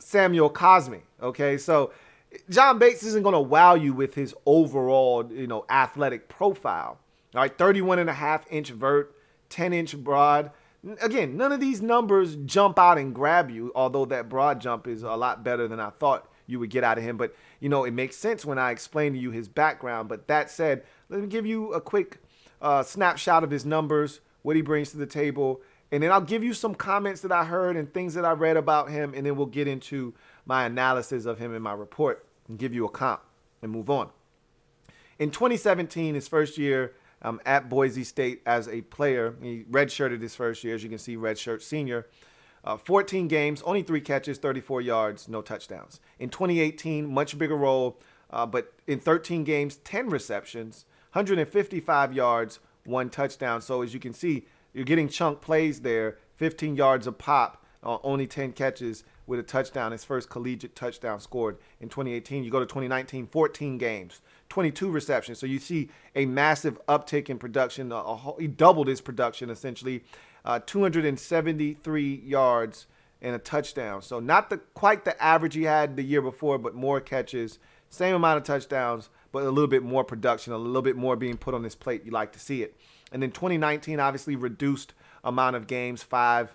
Samuel Cosmi. Okay, so John Bates isn't going to wow you with his overall, athletic profile. All right, 31.5-inch vert, 10-inch broad. Again, none of these numbers jump out and grab you, although that broad jump is a lot better than I thought you would get out of him. But, it makes sense when I explain to you his background. But that said, let me give you a quick snapshot of his numbers, what he brings to the table. And then I'll give you some comments that I heard and things that I read about him. And then we'll get into my analysis of him in my report and give you a comp and move on. In 2017, his first year at Boise State as a player. He redshirted his first year, as you can see, redshirt senior. 14 games, only 3 catches, 34 yards, no touchdowns. In 2018, much bigger role, but in 13 games, 10 receptions, 155 yards, 1 touchdown. So as you can see, you're getting chunk plays there, 15 yards a pop, only 10 catches with a touchdown. His first collegiate touchdown scored in 2018. You go to 2019, 14 games, 22 receptions. So you see a massive uptick in production. He doubled his production essentially. 273 yards and a touchdown. So not quite the average he had the year before, but more catches, same amount of touchdowns, but a little bit more production, a little bit more being put on his plate. You like to see it. And then 2019, obviously reduced amount of games, 5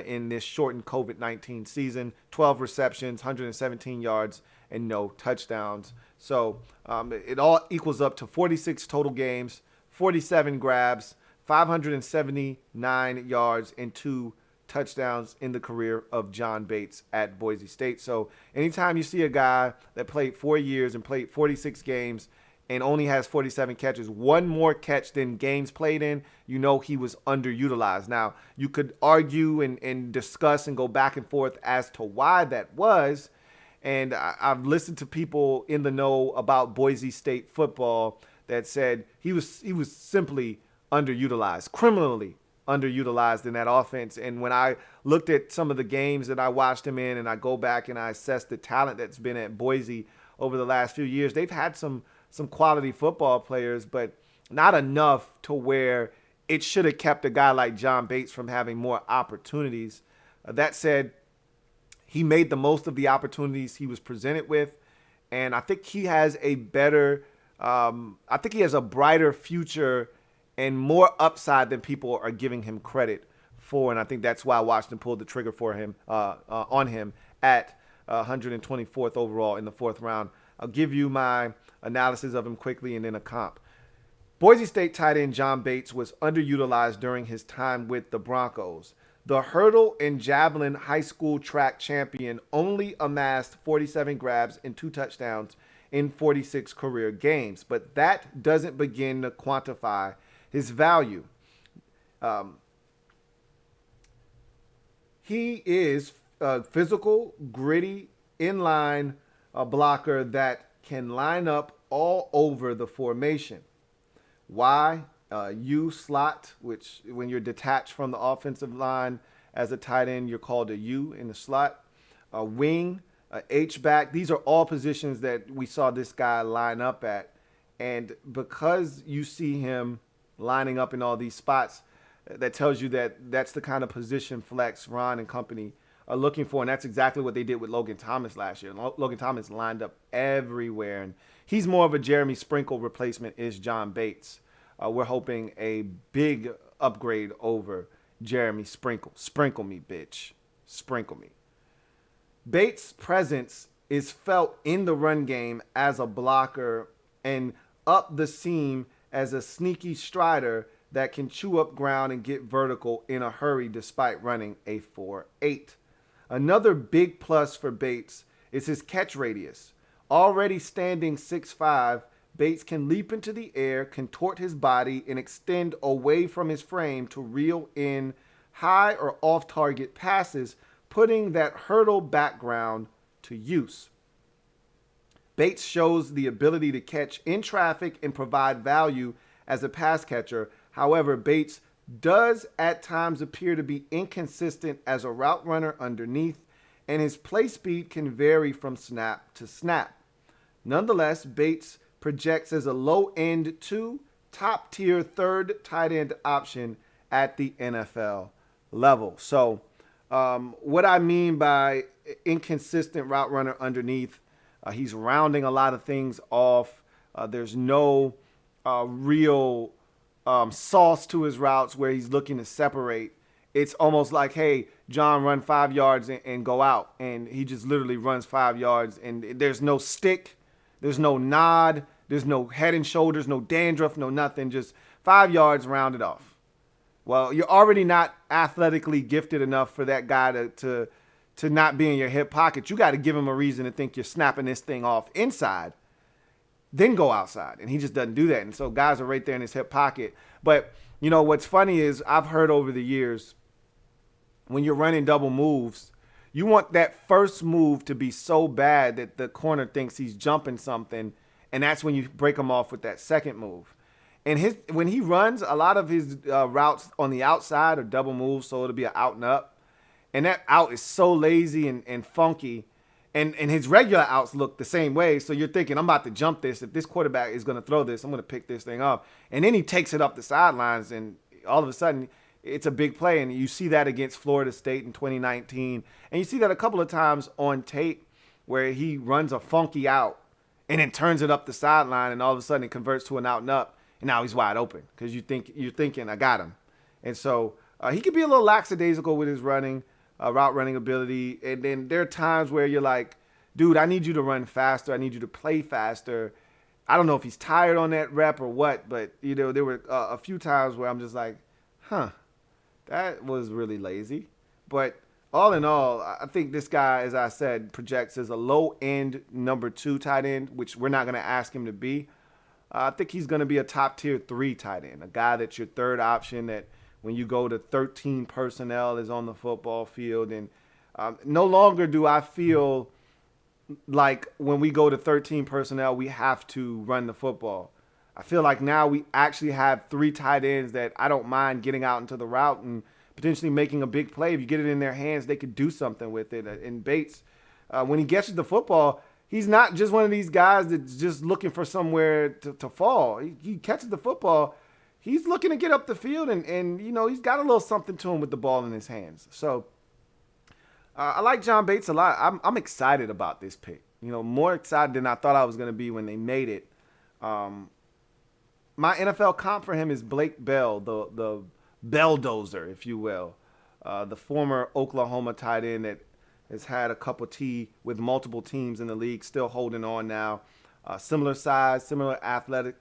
in this shortened COVID-19 season, 12 receptions, 117 yards, and no touchdowns. So it all equals up to 46 total games, 47 grabs, 579 yards, and 2 touchdowns in the career of John Bates at Boise State. So anytime you see a guy that played 4 years and played 46 games and only has 47 catches, 1 more catch than games played in, you know he was underutilized. Now, you could argue and discuss and go back and forth as to why that was. And I've listened to people in the know about Boise State football that said he was simply underutilized, criminally underutilized in that offense. And when I looked at some of the games that I watched him in, and I go back and I assess the talent that's been at Boise over the last few years, they've had some quality football players, but not enough to where it should have kept a guy like John Bates from having more opportunities. That said, he made the most of the opportunities he was presented with, and I think he has a brighter future and more upside than people are giving him credit for. And I think that's why Washington pulled the trigger for him on him at 124th overall in the 4th round. I'll give you my analysis of him quickly and then a comp. Boise State tight end John Bates was underutilized during his time with the Broncos. The hurdle and javelin high school track champion only amassed 47 grabs and 2 touchdowns in 46 career games, but that doesn't begin to quantify his value. He is a physical, gritty, inline blocker that can line up all over the formation. Why? U slot, which when you're detached from the offensive line as a tight end, you're called a U in the slot. A wing, a H-back. These are all positions that we saw this guy line up at. And because you see him lining up in all these spots, that tells you that that's the kind of position flex Ron and company are looking for. And that's exactly what they did with Logan Thomas last year. Logan Thomas lined up everywhere. And he's more of a Jeremy Sprinkle replacement is John Bates. We're hoping a big upgrade over Jeremy Sprinkle. Sprinkle me, bitch. Sprinkle me. Bates' presence is felt in the run game as a blocker and up the seam as a sneaky strider that can chew up ground and get vertical in a hurry despite running a 4.8. Another big plus for Bates is his catch radius. Already standing 6'5", Bates can leap into the air, contort his body, and extend away from his frame to reel in high or off-target passes, putting that hurdle background to use. Bates shows the ability to catch in traffic and provide value as a pass catcher. However, Bates does at times appear to be inconsistent as a route runner underneath, and his play speed can vary from snap to snap. Nonetheless, Bates projects as a low-end 2, top-tier 3rd tight end option at the NFL level. So what I mean by inconsistent route runner underneath, he's rounding a lot of things off. There's no real sauce to his routes where he's looking to separate. It's almost like, hey, John, run 5 yards and go out. And he just literally runs 5 yards. And there's no stick. There's no nod. There's no head and shoulders, no dandruff, no nothing. Just 5 yards rounded off. Well, you're already not athletically gifted enough for that guy to not be in your hip pocket. You got to give him a reason to think you're snapping this thing off inside. then go outside. And he just doesn't do that. And so guys are right there in his hip pocket. But, what's funny is I've heard over the years, when you're running double moves, you want that first move to be so bad that the corner thinks he's jumping something, and that's when you break him off with that second move. And when he runs, a lot of his routes on the outside are double moves, so it'll be an out and up. And that out is so lazy and funky. And his regular outs look the same way. So you're thinking, I'm about to jump this. If this quarterback is going to throw this, I'm going to pick this thing up. And then he takes it up the sidelines, and all of a sudden, it's a big play. And you see that against Florida State in 2019. And you see that a couple of times on tape where he runs a funky out and then turns it up the sideline, and all of a sudden it converts to an out and up. And now he's wide open because you're thinking, I got him. And so he could be a little lackadaisical with his running. Route running ability. And then there are times where you're like, dude, I need you to run faster. I need you to play faster. I don't know if he's tired on that rep or what, but, there were a few times where I'm just like, that was really lazy. But all in all, I think this guy, as I said, projects as a low-end number 2 tight end, which we're not going to ask him to be. I think he's going to be a top-tier 3 tight end, a guy that's your third option that when you go to 13 personnel is on the football field. And no longer do I feel like when we go to 13 personnel, we have to run the football. I feel like now we actually have 3 tight ends that I don't mind getting out into the route and potentially making a big play. If you get it in their hands, they could do something with it. And Bates, when he gets the football, he's not just one of these guys that's just looking for somewhere to fall. He catches the football. He's looking to get up the field, and he's got a little something to him with the ball in his hands. So I like John Bates a lot. I'm excited about this pick. More excited than I thought I was going to be when they made it. My NFL comp for him is Blake Bell, the belldozer, if you will, the former Oklahoma tight end that has had a cup of tea with multiple teams in the league, still holding on now. Similar size, similar athletic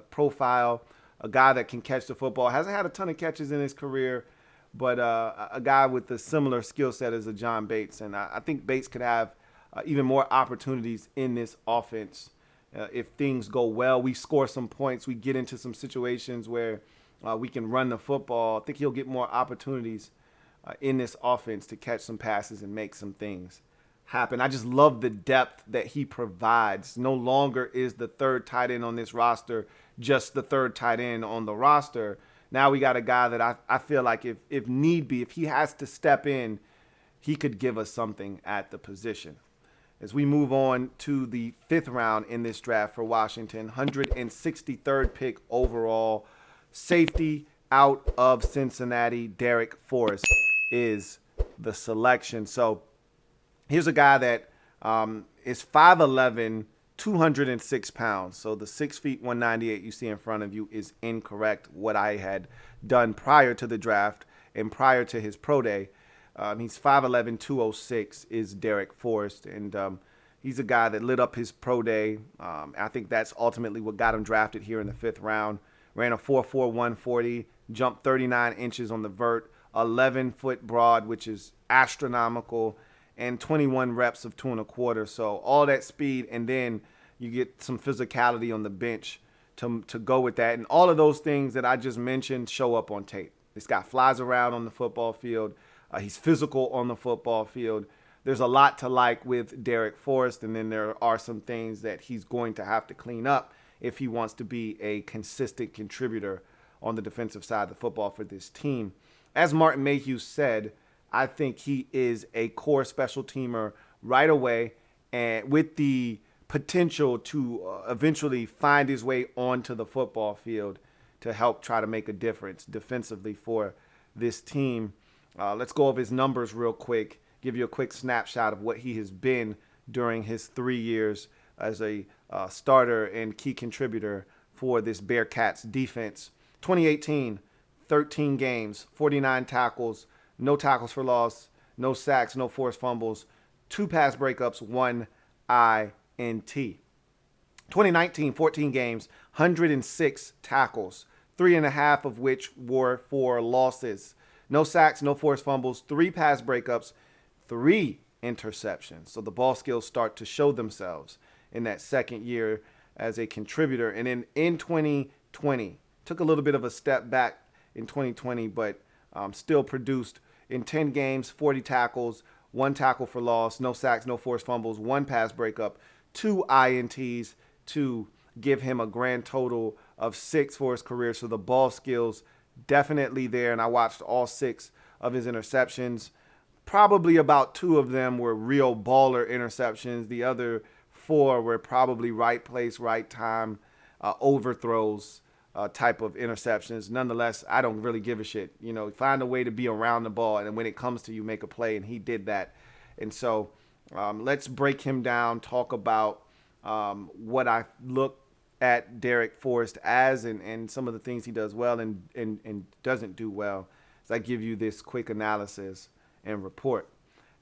profile. A guy that can catch the football. Hasn't had a ton of catches in his career, but a guy with a similar skill set as a John Bates. And I think Bates could have even more opportunities in this offense if things go well. We score some points. We get into some situations where we can run the football. I think he'll get more opportunities in this offense to catch some passes and make some things happen. I just love the depth that he provides. No longer is the third tight end on this roster just the third tight end on the roster. Now we got a guy that I feel like if need be, if he has to step in, he could give us something at the position. As we move on to the 5th round in this draft for Washington, 163rd pick overall, safety out of Cincinnati, Darrick Forrest is the selection. So here's a guy that is 5'11", 206 pounds. So the 6 feet, 198 you see in front of you is incorrect. What I had done prior to the draft and prior to his pro day, he's 5'11", 206 is Darrick Forrest. And he's a guy that lit up his pro day. I think that's ultimately what got him drafted here in the 5th round. Ran a 4.4 140, jumped 39 inches on the vert, 11-foot broad, which is astronomical, and 21 reps of 2 1/4. So all that speed, and then you get some physicality on the bench to go with that. And all of those things that I just mentioned show up on tape. This guy flies around on the football field. He's physical on the football field. There's a lot to like with Darrick Forrest, and then there are some things that he's going to have to clean up if he wants to be a consistent contributor on the defensive side of the football for this team. As Martin Mayhew said, I think he is a core special teamer right away, and with the potential to eventually find his way onto the football field to help try to make a difference defensively for this team. Let's go over his numbers real quick, give you a quick snapshot of what he has been during his 3 years as a starter and key contributor for this Bearcats defense. 2018, 13 games, 49 tackles, no tackles for loss, no sacks, no forced fumbles, 2 pass breakups, 1 INT. 2019, 14 games, 106 tackles, 3.5 of which were for losses. No sacks, no forced fumbles, 3 pass breakups, 3 interceptions. So the ball skills start to show themselves in that second year. as a contributor. And then in 2020, took a little bit of a step back in 2020, but still produced in 10 games, 40 tackles, 1 tackle for loss, no sacks, no forced fumbles, 1 pass breakup, 2 INTs to give him a grand total of 6 for his career. So the ball skills definitely there, and I watched all 6 of his interceptions. Probably about 2 of them were real baller interceptions. The other 4 were probably right place, right time, overthrows type of interceptions. Nonetheless, I don't really give a shit. You know, find a way to be around the ball, and when it comes to you, make a play, and he did that. And so let's break him down, talk about what I look at Darrick Forrest as and some of the things he does well and doesn't do well as I give you this quick analysis and report.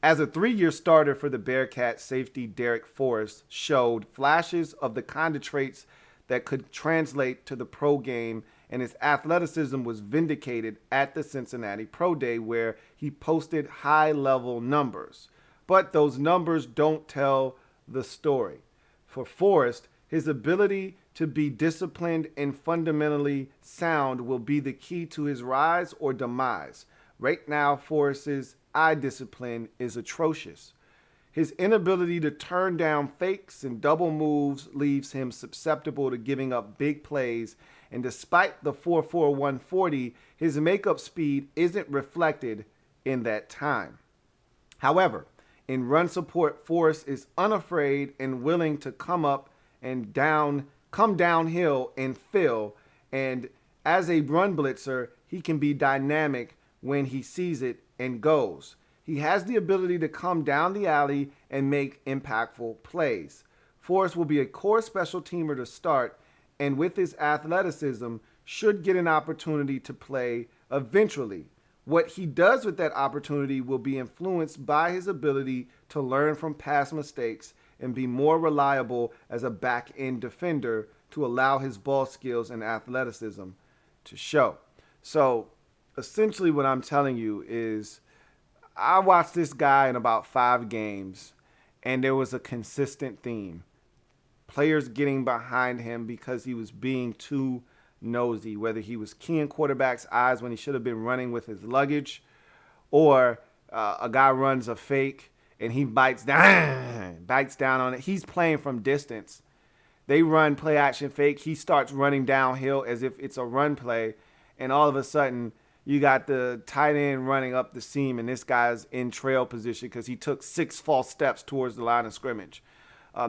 As a 3-year starter for the Bearcats, safety Darrick Forrest showed flashes of the kind of traits that could translate to the pro game, and his athleticism was vindicated at the Cincinnati Pro Day, where he posted high-level numbers. But those numbers don't tell the story. For Forrest, his ability to be disciplined and fundamentally sound will be the key to his rise or demise. Right now, Forrest's eye discipline is atrocious. His inability to turn down fakes and double moves leaves him susceptible to giving up big plays, and despite the 4.41 40, his makeup speed isn't reflected in that time. However, in run support, Forrest is unafraid and willing to come downhill and fill, and as a run blitzer, he can be dynamic when he sees it and goes. He has the ability to come down the alley and make impactful plays. Forrest will be a core special teamer to start, and with his athleticism, should get an opportunity to play eventually. What he does with that opportunity will be influenced by his ability to learn from past mistakes and be more reliable as a back-end defender to allow his ball skills and athleticism to show. So essentially what I'm telling you is I watched this guy in about 5 games, and there was a consistent theme. Players getting behind him because he was being too nosy, whether he was keying quarterbacks' eyes when he should have been running with his luggage, or a guy runs a fake and he bites down on it. He's playing from distance. They run play action fake. He starts running downhill as if it's a run play, and all of a sudden you got the tight end running up the seam, and this guy's in trail position because he took 6 false steps towards the line of scrimmage.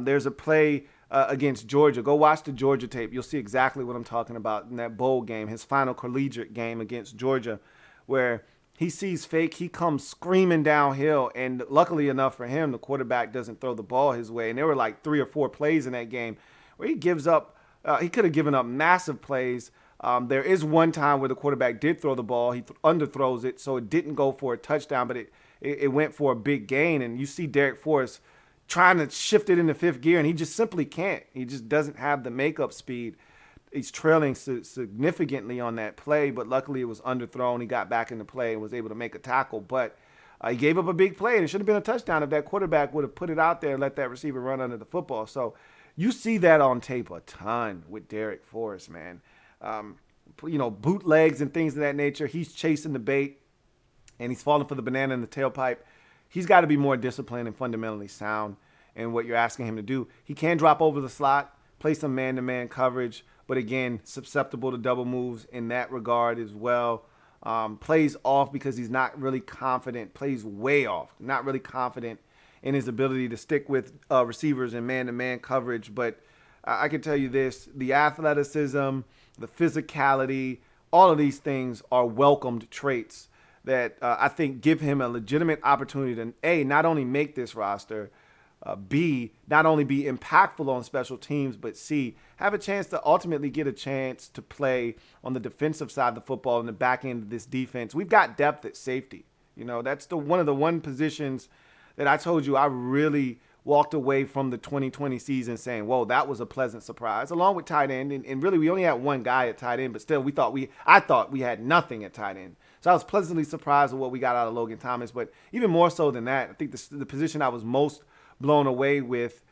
There's a play against Georgia. Go watch the Georgia tape. You'll see exactly what I'm talking about in that bowl game, his final collegiate game against Georgia, where he sees fake. He comes screaming downhill, and luckily enough for him, the quarterback doesn't throw the ball his way. And there were like 3 or 4 plays in that game where he gives up. He could have given up massive plays. There is one time where the quarterback did throw the ball. He underthrows it, so it didn't go for a touchdown, but it went for a big gain. And you see Darrick Forrest trying to shift it into 5th gear, and he just simply can't. He just doesn't have the makeup speed. He's trailing significantly on that play, but luckily it was underthrown. He got back into play and was able to make a tackle, but he gave up a big play, and it should have been a touchdown if that quarterback would have put it out there and let that receiver run under the football. So you see that on tape a ton with Darrick Forrest, man. Bootlegs and things of that nature. He's chasing the bait, and he's falling for the banana in the tailpipe. He's got to be more disciplined and fundamentally sound in what you're asking him to do. He can drop over the slot, play some man-to-man coverage, but again, susceptible to double moves in that regard as well. Plays off because he's not really confident, plays way off, not really confident in his ability to stick with receivers in man-to-man coverage. But I can tell you this, the athleticism, the physicality, all of these things are welcomed traits that I think give him a legitimate opportunity to, A, not only make this roster, B, not only be impactful on special teams, but C, have a chance to ultimately get a chance to play on the defensive side of the football in the back end of this defense. We've got depth at safety. That's one of the positions that I told you I really walked away from the 2020 season saying, whoa, that was a pleasant surprise, along with tight end. And really, we only had one guy at tight end, but still, I thought we had nothing at tight end. So I was pleasantly surprised with what we got out of Logan Thomas. But even more so than that, I think the position I was most blown away with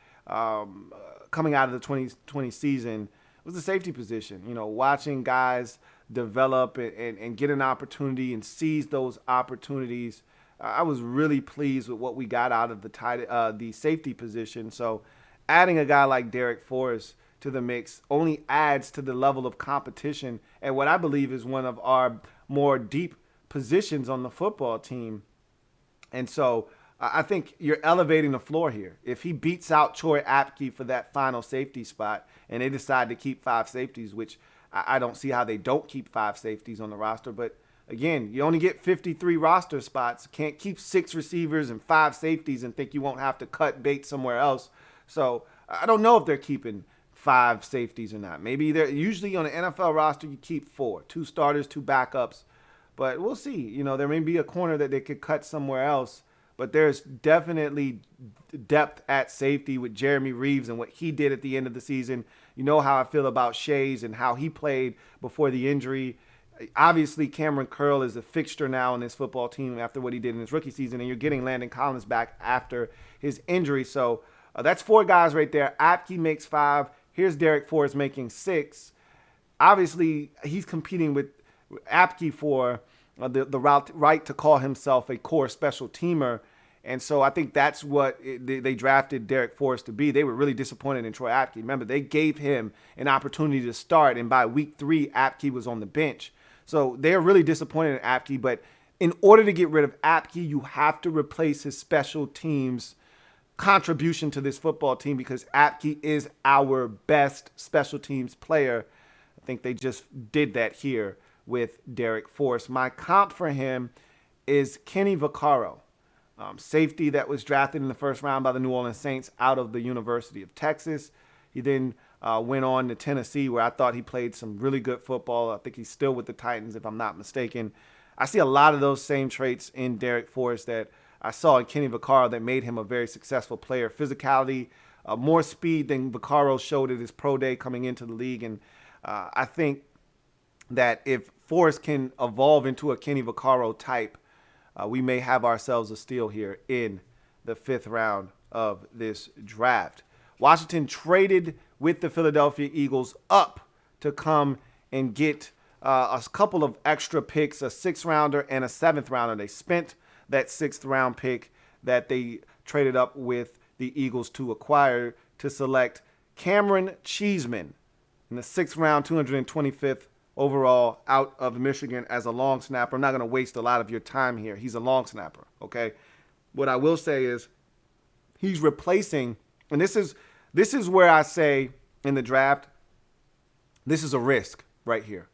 coming out of the 2020 season was the safety position. Watching guys develop and get an opportunity and seize those opportunities. I was really pleased with what we got out of the safety position. So adding a guy like Darrick Forrest to the mix only adds to the level of competition and what I believe is one of our more deep positions on the football team. And so I think you're elevating the floor here. If he beats out Troy Apke for that final safety spot and they decide to keep 5 safeties, which I don't see how they don't keep 5 safeties on the roster. But again, you only get 53 roster spots. Can't keep 6 receivers and 5 safeties and think you won't have to cut bait somewhere else. So I don't know if they're keeping 5 safeties or not. Maybe they're usually on an NFL roster, you keep 4, 2 starters, 2 backups. But we'll see. There may be a corner that they could cut somewhere else. But there's definitely depth at safety with Jeremy Reeves and what he did at the end of the season. You know how I feel about Shays and how he played before the injury. Obviously, Cameron Curl is a fixture now in this football team after what he did in his rookie season, and you're getting Landon Collins back after his injury. So that's 4 guys right there. Apke makes 5. Here's Darrick Forrest making 6. Obviously, he's competing with Apke for the right to call himself a core special teamer. And so I think that's what they drafted Darrick Forrest to be. They were really disappointed in Troy Apke. Remember, they gave him an opportunity to start, and by week 3, Apke was on the bench. So they're really disappointed in Apke. But in order to get rid of Apke, you have to replace his special teams contribution to this football team because Apke is our best special teams player. I think they just did that here with Darrick Forrest. My comp for him is Kenny Vaccaro, safety that was drafted in the first round by the New Orleans Saints out of the University of Texas. He then went on to Tennessee, where I thought he played some really good football. I think he's still with the Titans, if I'm not mistaken. I see a lot of those same traits in Darrick Forrest that I saw in Kenny Vaccaro that made him a very successful player. Physicality, more speed than Vaccaro showed at his pro day coming into the league. And I think that if Forrest can evolve into a Kenny Vaccaro type, we may have ourselves a steal here in the 5th round of this draft. Washington traded with the Philadelphia Eagles up to come and get a couple of extra picks, a 6th rounder and a 7th rounder. They spent that 6th round pick that they traded up with the Eagles to acquire to select Cameron Cheeseman in the 6th round, 225th overall out of Michigan as a long snapper. I'm not going to waste a lot of your time here. He's a long snapper, okay? What I will say is he's replacing, and this is where I say in the draft, this is a risk right here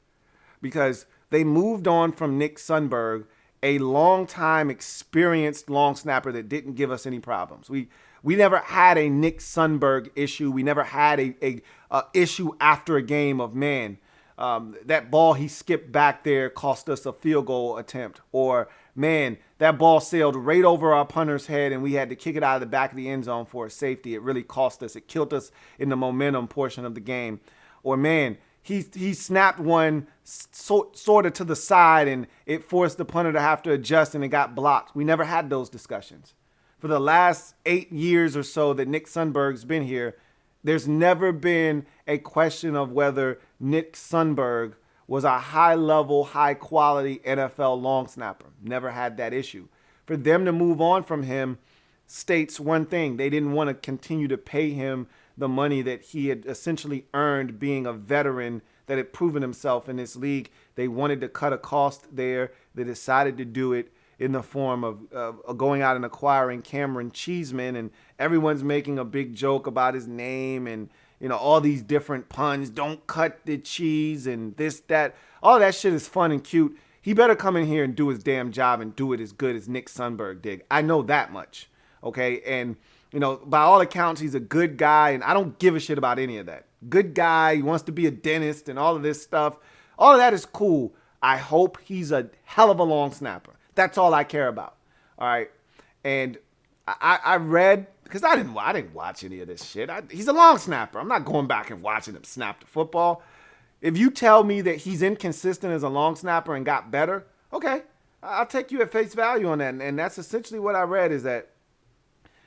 because they moved on from Nick Sundberg, a long-time experienced long snapper that didn't give us any problems. We never had a Nick Sundberg issue. We never had a issue after a game of, man, that ball he skipped back there cost us a field goal attempt. Or, man, that ball sailed right over our punter's head and we had to kick it out of the back of the end zone for a safety. It really cost us. It killed us in the momentum portion of the game. Or, man, he snapped one sort of to the side and it forced the punter to have to adjust and it got blocked. We never had those discussions. For the last 8 years or so that Nick Sundberg's been here, there's never been a question of whether Nick Sundberg was a high-level, high-quality NFL long snapper. Never had that issue. For them to move on from him states one thing. They didn't want to continue to pay him the money that he had essentially earned being a veteran that had proven himself in this league. They wanted to cut a cost there. They decided to do it in the form of going out and acquiring Cameron Cheeseman, and everyone's making a big joke about his name and, you know, all these different puns. Don't cut the cheese and this, that. All that shit is fun and cute. He better come in here and do his damn job and do it as good as Nick Sundberg did. I know that much, okay? And, you know, by all accounts, he's a good guy, and I don't give a shit about any of that. Good guy, he wants to be a dentist and all of this stuff. All of that is cool. I hope he's a hell of a long snapper. That's all I care about. All right. And I read, because I didn't watch any of this shit. He's a long snapper. I'm not going back and watching him snap the football. If you tell me that he's inconsistent as a long snapper and got better, okay, I'll take you at face value on that. And that's essentially what I read, is that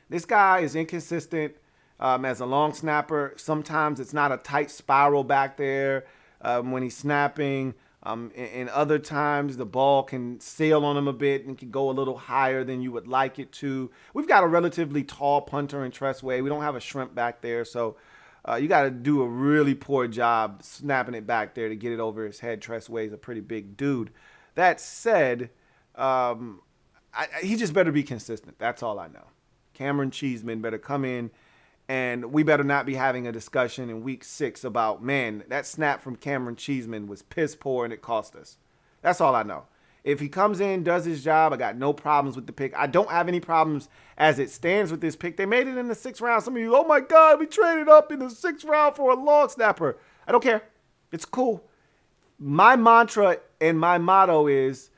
this guy is inconsistent. as a long snapper. Sometimes it's not a tight spiral back there when he's snapping. In other times, the ball can sail on him a bit and can go a little higher than you would like it to. We've got a relatively tall punter in Tressway. We don't have a shrimp back there, so you got to do a really poor job snapping it back there to get it over his head. Tressway is a pretty big dude. That said, he just better be consistent. That's all I know. Cameron Cheeseman better come in, and we better not be having a discussion in week 6 about, man, that snap from Cameron Cheeseman was piss poor and it cost us. That's all I know. If he comes in, does his job, I got no problems with the pick. I don't have any problems as it stands with this pick. They made it in the 6th round. Some of you, oh my God, we traded up in the 6th round for a long snapper. I don't care. It's cool. My mantra and my motto is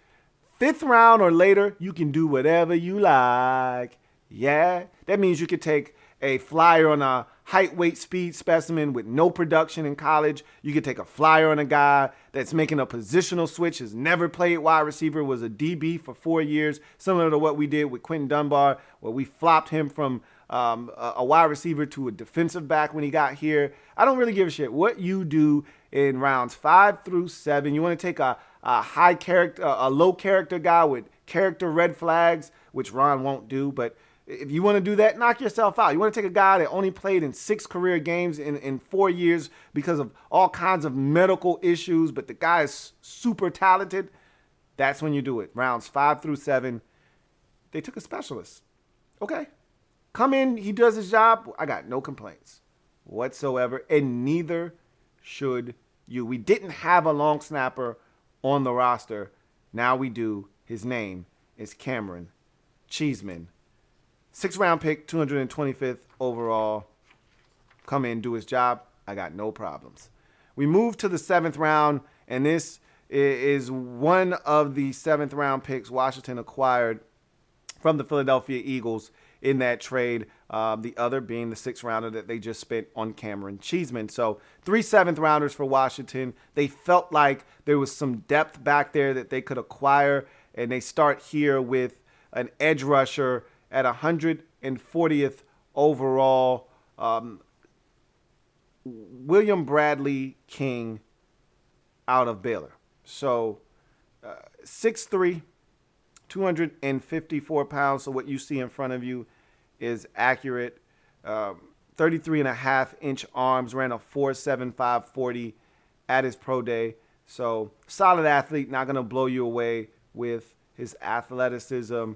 5th round or later, you can do whatever you like. Yeah, that means you could take a flyer on a height, weight, speed specimen with no production in college. You could take a flyer on a guy that's making a positional switch, has never played wide receiver, was a DB for 4 years, similar to what we did with Quentin Dunbar, where we flopped him from a wide receiver to a defensive back when he got here. I don't really give a shit what you do in rounds 5 through 7. You want to take a high character, a low character guy with character red flags, which Ron won't do, but if you want to do that, knock yourself out. You want to take a guy that only played in 6 career games in 4 years because of all kinds of medical issues, but the guy is super talented. That's when you do it. Rounds 5 through 7, they took a specialist. Okay. Come in, he does his job. I got no complaints whatsoever, and neither should you. We didn't have a long snapper on the roster. Now we do. His name is Cameron Cheeseman. 6th round pick, 225th overall. Come in, do his job. I got no problems. We move to the 7th round, and this is one of the 7th round picks Washington acquired from the Philadelphia Eagles in that trade. The other being the 6th rounder that they just spent on Cameron Cheeseman. So 3 7th rounders for Washington. They felt like there was some depth back there that they could acquire, and they start here with an edge rusher at 140th overall, William Bradley King out of Baylor. So 6'3", 254 pounds. So what you see in front of you is accurate. 33.5-inch arms, ran a 4.75 40 at his pro day. So solid athlete, not going to blow you away with his athleticism.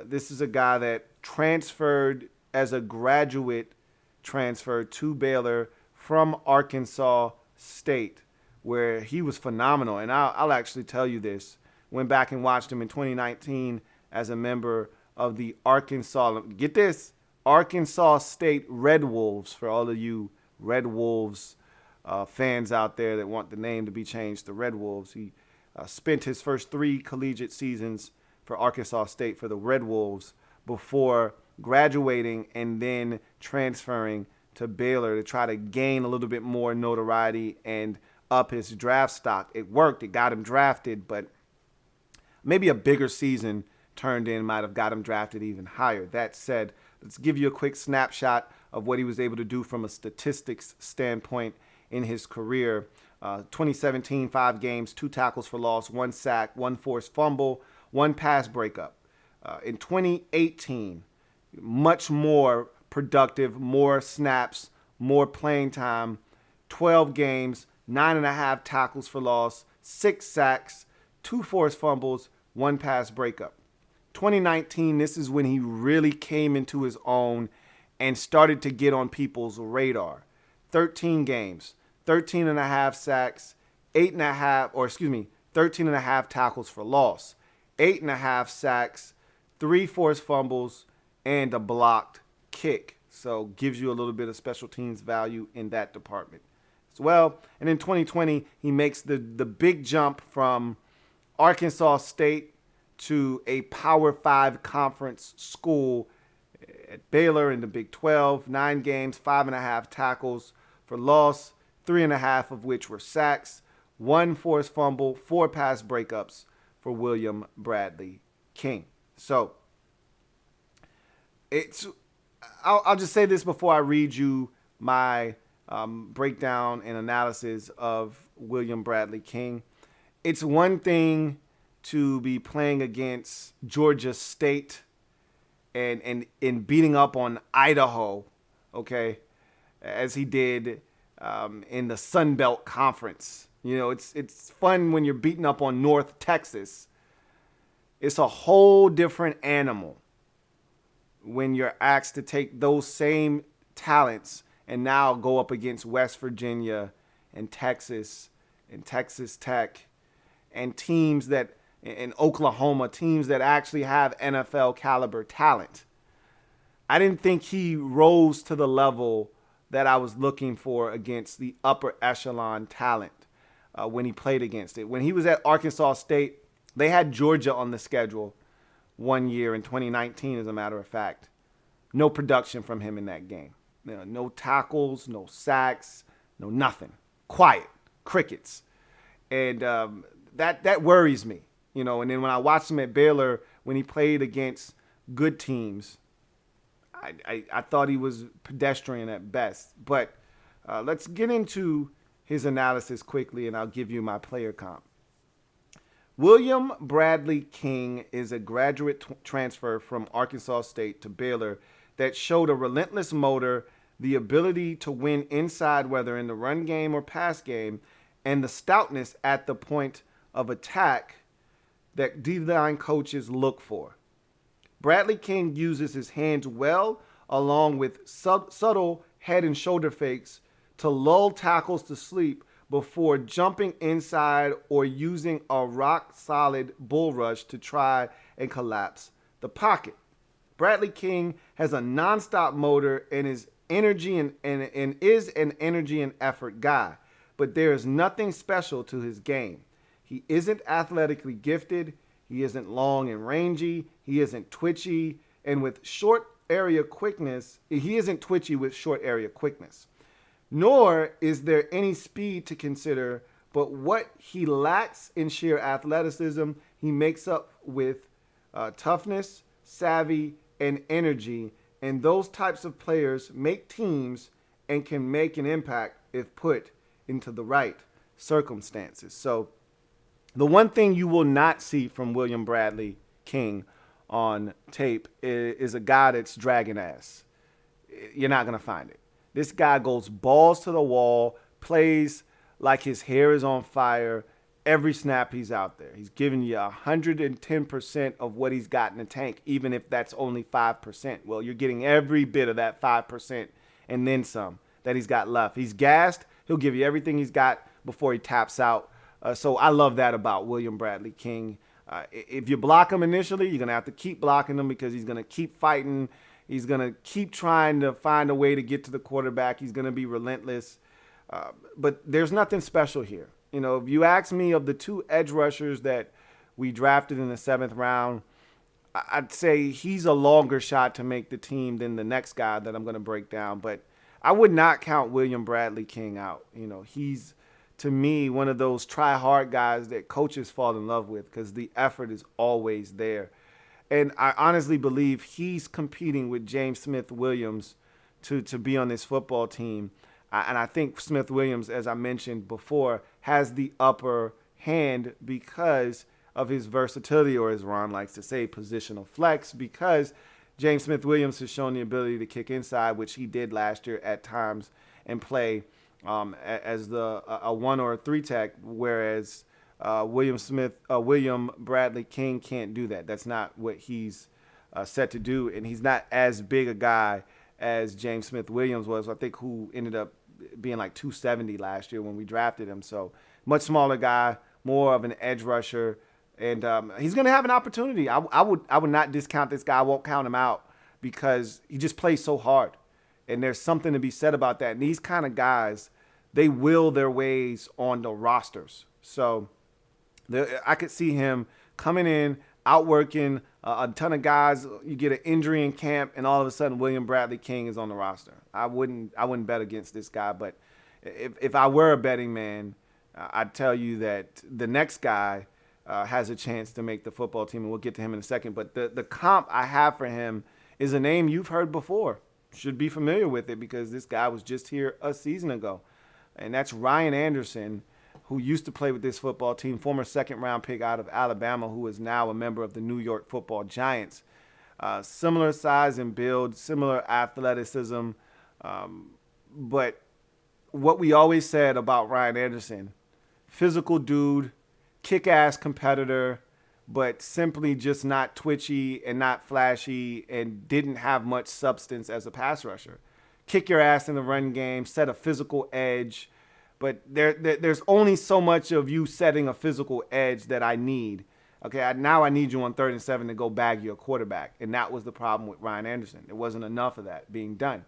This is a guy that transferred as a graduate transfer to Baylor from Arkansas State, where he was phenomenal. And I'll actually tell you this. Went back and watched him in 2019 as a member of the Arkansas, get this, Arkansas State Red Wolves, for all of you Red Wolves fans out there that want the name to be changed to Red Wolves. He spent his first 3 collegiate seasons for Arkansas State for the Red Wolves before graduating and then transferring to Baylor to try to gain a little bit more notoriety and up his draft stock. It worked. It got him drafted, but maybe a bigger season turned in might have got him drafted even higher. That said, let's give you a quick snapshot of what he was able to do from a statistics standpoint in his career. 2017, 5 games, 2 tackles for loss, 1 sack, 1 forced fumble, 1 pass breakup. In 2018, much more productive, more snaps, more playing time, 12 games, 9.5 tackles for loss, 6 sacks, 2 forced fumbles, 1 pass breakup. 2019, this is when he really came into his own and started to get on people's radar. 13 games, 13.5 sacks, 13.5 tackles for loss, 8.5 sacks, 3 forced fumbles, and a blocked kick. So gives you a little bit of special teams value in that department as well. And in 2020, he makes the big jump from Arkansas State to a Power 5 conference school at Baylor in the Big 12. 9 games, 5.5 tackles for loss, 3.5 of which were sacks, 1 forced fumble, 4 pass breakups for William Bradley King. So I'll just say this before I read you my breakdown and analysis of William Bradley King. It's one thing to be playing against Georgia State and beating up on Idaho, okay, as he did in the Sun Belt Conference. You know, it's fun when you're beating up on North Texas. It's a whole different animal when you're asked to take those same talents and now go up against West Virginia and Texas Tech and teams that in Oklahoma, teams that actually have NFL caliber talent. I didn't think he rose to the level that I was looking for against the upper echelon talent when he played against it. When he was at Arkansas State, they had Georgia on the schedule one year in 2019, as a matter of fact. No production from him in that game. You know, no tackles, no sacks, no nothing. Quiet, crickets. And that worries me. You know, and then when I watched him at Baylor, when he played against good teams, I thought he was pedestrian at best. But let's get into his analysis quickly, and I'll give you my player comp. William Bradley King is a graduate transfer from Arkansas State to Baylor that showed a relentless motor, the ability to win inside, whether in the run game or pass game, and the stoutness at the point of attack that D-line coaches look for. Bradley King uses his hands well, along with subtle head and shoulder fakes to lull tackles to sleep before jumping inside or using a rock-solid bull rush to try and collapse the pocket. Bradley King has a nonstop motor and is is an energy and effort guy, but there is nothing special to his game. He isn't athletically gifted. He isn't long and rangy. He isn't twitchy. And with short area quickness, he isn't twitchy with short area quickness. Nor is there any speed to consider, but what he lacks in sheer athleticism, he makes up with toughness, savvy, and energy. And those types of players make teams and can make an impact if put into the right circumstances. So the one thing you will not see from William Bradley King on tape is a guy that's dragging ass. You're not going to find it. This guy goes balls to the wall, plays like his hair is on fire every snap he's out there. He's giving you 110% of what he's got in the tank, even if that's only 5%. Well, you're getting every bit of that 5% and then some that he's got left. He's gassed. He'll give you everything he's got before he taps out. So I love that about William Bradley King. If you block him initially, you're going to have to keep blocking him because he's going to keep fighting. He's going to keep trying to find a way to get to the quarterback. He's going to be relentless. But there's nothing special here. You know, if you ask me, of the two edge rushers that we drafted in the 7th round, I'd say he's a longer shot to make the team than the next guy that I'm going to break down. But I would not count William Bradley King out. You know, he's, to me, one of those try-hard guys that coaches fall in love with because the effort is always there. And I honestly believe he's competing with James Smith-Williams to be on this football team. And I think Smith-Williams, as I mentioned before, has the upper hand because of his versatility, or as Ron likes to say, positional flex, because James Smith-Williams has shown the ability to kick inside, which he did last year at times, and play as a 1 or a 3 tech, whereas William Bradley King can't do that. That's not what he's set to do, and he's not as big a guy as James Smith-Williams was, I think, who ended up being like 270 last year when we drafted him. So much smaller guy, more of an edge rusher, and he's going to have an opportunity. I would not discount this guy. I won't count him out because he just plays so hard, and there's something to be said about that. And these kind of guys, they will their ways on the rosters. So I could see him coming in, outworking a ton of guys. You get an injury in camp, and all of a sudden William Bradley King is on the roster. I wouldn't bet against this guy, but if I were a betting man, I'd tell you that the next guy has a chance to make the football team, and we'll get to him in a second. But the comp I have for him is a name you've heard before, should be familiar with it because this guy was just here a season ago. And that's Ryan Anderson, who used to play with this football team, former second-round pick out of Alabama, who is now a member of the New York Football Giants. Similar size and build, similar athleticism. But what we always said about Ryan Anderson, physical dude, kick-ass competitor, but simply just not twitchy and not flashy and didn't have much substance as a pass rusher. Kick your ass in the run game, set a physical edge, but there's only so much of you setting a physical edge that I need. Okay, now I need you on 3rd and 7 to go bag your quarterback, and that was the problem with Ryan Anderson. There wasn't enough of that being done.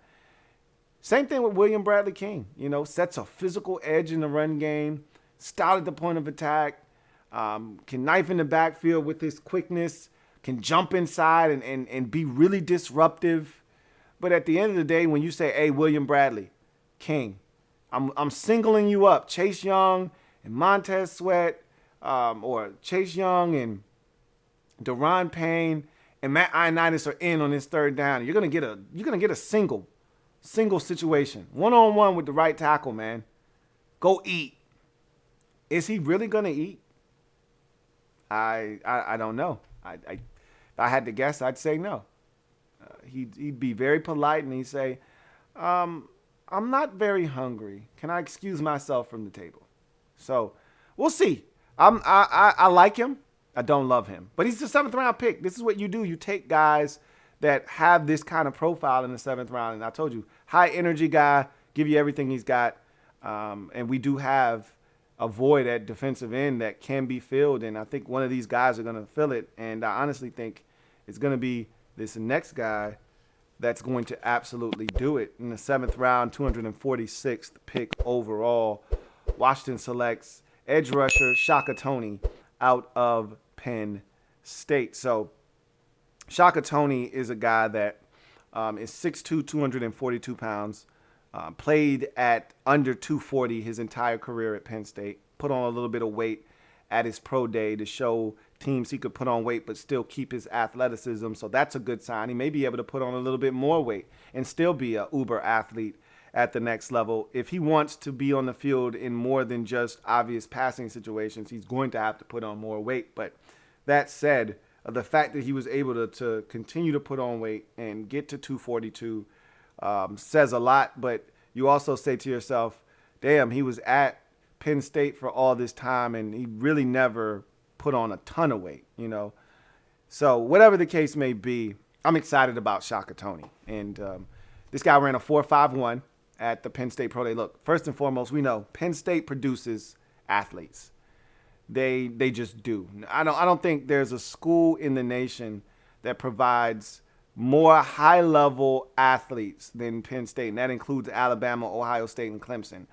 Same thing with William Bradley King. Sets a physical edge in the run game, stout at the point of attack, can knife in the backfield with his quickness, can jump inside and be really disruptive. But at the end of the day, when you say, hey, William Bradley King, I'm singling you up. Chase Young and Montez Sweat, or Chase Young and Daron Payne and Matt Ioannidis are in on this 3rd down. You're gonna get a single situation, 1-on-1 with the right tackle, man. Go eat. Is he really gonna eat? I don't know. If I had to guess, I'd say no. He'd be very polite and he'd say, I'm not very hungry. Can I excuse myself from the table? So we'll see. I like him. I don't love him. But he's the 7th round pick. This is what you do. You take guys that have this kind of profile in the 7th round. And I told you, high energy guy, give you everything he's got. And we do have a void at defensive end that can be filled. And I think one of these guys are going to fill it. And I honestly think it's going to be this next guy that's going to absolutely do it. In the 7th round, 246th pick overall, Washington selects edge rusher Shaka Toney out of Penn State. So Shaka Toney is a guy that is 6'2", 242 pounds, played at under 240 his entire career at Penn State, put on a little bit of weight at his pro day to show teams he could put on weight but still keep his athleticism. So that's a good sign. He may be able to put on a little bit more weight and still be an uber athlete at the next level. If he wants to be on the field in more than just obvious passing situations, he's going to have to put on more weight. But that said, the fact that he was able to continue to put on weight and get to 242 says a lot. But you also say to yourself, damn, he was at Penn State for all this time and he really never put on a ton of weight, So whatever the case may be, I'm excited about Shaka Toney. And this guy ran a 4.51 at the Penn State Pro Day. Look, first and foremost, we know Penn State produces athletes. They just do. I don't think there's a school in the nation that provides more high-level athletes than Penn State, and that includes Alabama, Ohio State, and Clemson.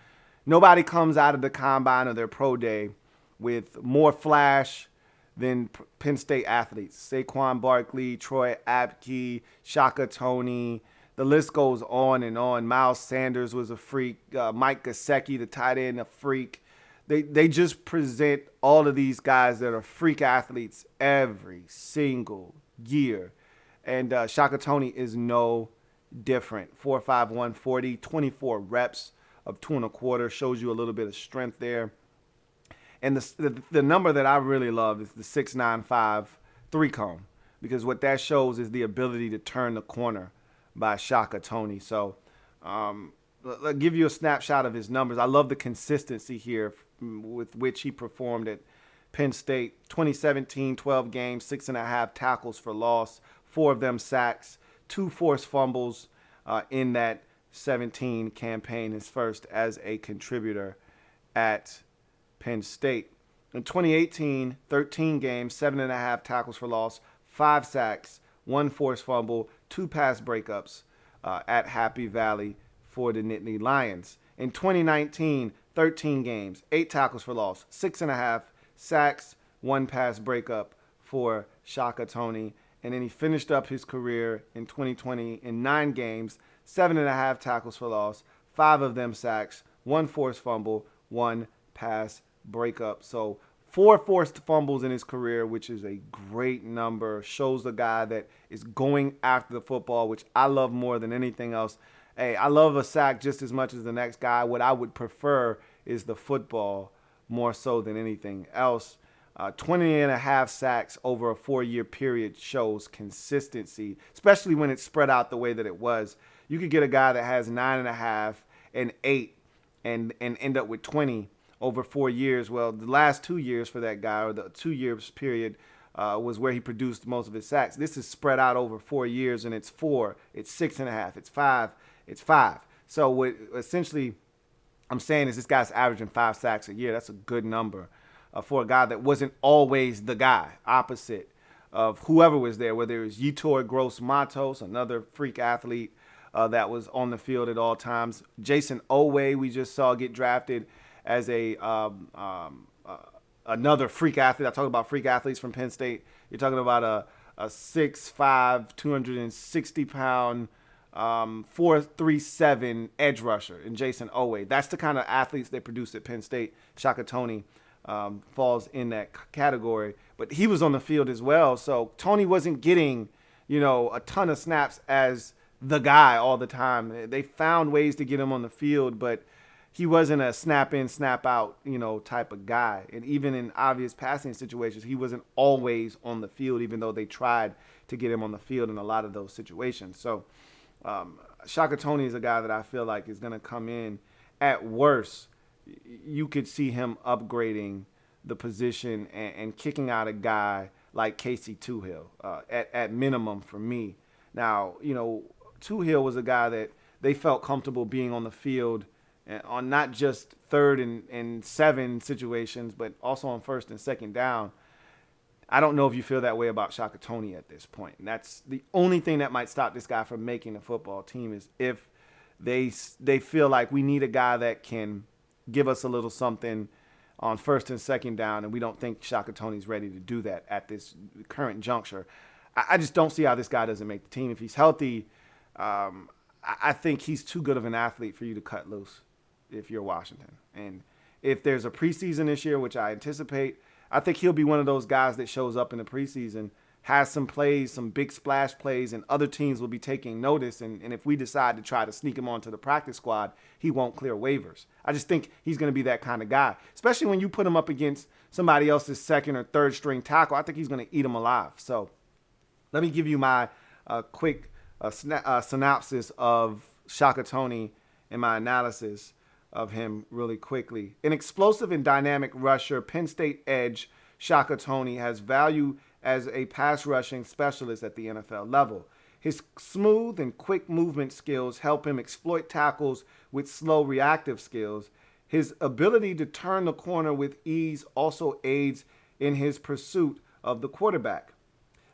Nobody comes out of the combine or their pro day with more flash than Penn State athletes. Saquon Barkley, Troy Apke, Shaka Toney. The list goes on and on. Miles Sanders was a freak. Mike Gesicki, the tight end, a freak. They just present all of these guys that are freak athletes every single year. And Shaka Toney is no different. 4.5, 140, 24 reps of 2.25 shows you a little bit of strength there. And the number that I really love is the 6.95 3-cone, because what that shows is the ability to turn the corner by Shaka Toney. So I'll give you a snapshot of his numbers. I love the consistency here with which he performed at Penn State. 2017, 12 games, 6.5 tackles for loss, 4 of them sacks, 2 forced fumbles in that 17 campaign, his first as a contributor at Penn State. In 2018, 13 games, 7.5 tackles for loss, 5 sacks, 1 forced fumble, 2 pass breakups at Happy Valley for the Nittany Lions. In 2019, 13 games, 8 tackles for loss, 6.5 sacks, 1 pass breakup for Shaka Toney. And then he finished up his career in 2020 in 9 games, 7.5 tackles for loss, 5 of them sacks, 1 forced fumble, 1 pass breakup. So 4 forced fumbles in his career, which is a great number. Shows a guy that is going after the football, which I love more than anything else. Hey, I love a sack just as much as the next guy. What I would prefer is the football more so than anything else. 20 and a half sacks over a 4-year period shows consistency, especially when it's spread out the way that it was. You could get a guy that has 9.5 and 8 and end up with 20 over 4 years. Well, the last 2 years for that guy, or the 2 years period, was where he produced most of his sacks. This is spread out over 4 years, and it's 4, it's 6.5, it's 5, it's 5. So what essentially I'm saying is this guy's averaging 5 sacks a year. That's a good number for a guy that wasn't always the guy, opposite of whoever was there, whether it was Yetur Gross-Matos, another freak athlete that was on the field at all times. Jason Oweh, we just saw get drafted as a another freak athlete. I talk about freak athletes from Penn State. You're talking about a 6'5", 260-pound, 4.37 edge rusher in Jason Oweh. That's the kind of athletes they produce at Penn State. Shaka Toney falls in that category, but he was on the field as well. So Toney wasn't getting, a ton of snaps as the guy all the time. They found ways to get him on the field, but he wasn't a snap in, snap out, type of guy. And even in obvious passing situations, he wasn't always on the field, even though they tried to get him on the field in a lot of those situations. So Shaka Toney is a guy that I feel like is going to come in. At worst, you could see him upgrading the position and kicking out a guy like Casey Toohill at minimum for me. Now, Toohill was a guy that they felt comfortable being on the field on not just 3rd and 7 situations, but also on 1st and 2nd down. I don't know if you feel that way about Shaka Toney at this point. And that's the only thing that might stop this guy from making the football team, is if they feel like we need a guy that can give us a little something on 1st and 2nd down, and we don't think Shaka Toney's ready to do that at this current juncture. I just don't see how this guy doesn't make the team. If he's healthy, I think he's too good of an athlete for you to cut loose if you're Washington. And if there's a preseason this year, which I anticipate, I think he'll be one of those guys that shows up in the preseason, has some plays, some big splash plays, and other teams will be taking notice. And if we decide to try to sneak him onto the practice squad, he won't clear waivers. I just think he's going to be that kind of guy, especially when you put him up against somebody else's 2nd or 3rd string tackle. I think he's going to eat him alive. So let me give you my quick synopsis of Shaka Toney and my analysis of him really quickly. An explosive and dynamic rusher, Penn State edge Shaka Toney has value as a pass rushing specialist at the NFL level. His smooth and quick movement skills help him exploit tackles with slow reactive skills. His ability to turn the corner with ease also aids in his pursuit of the quarterback.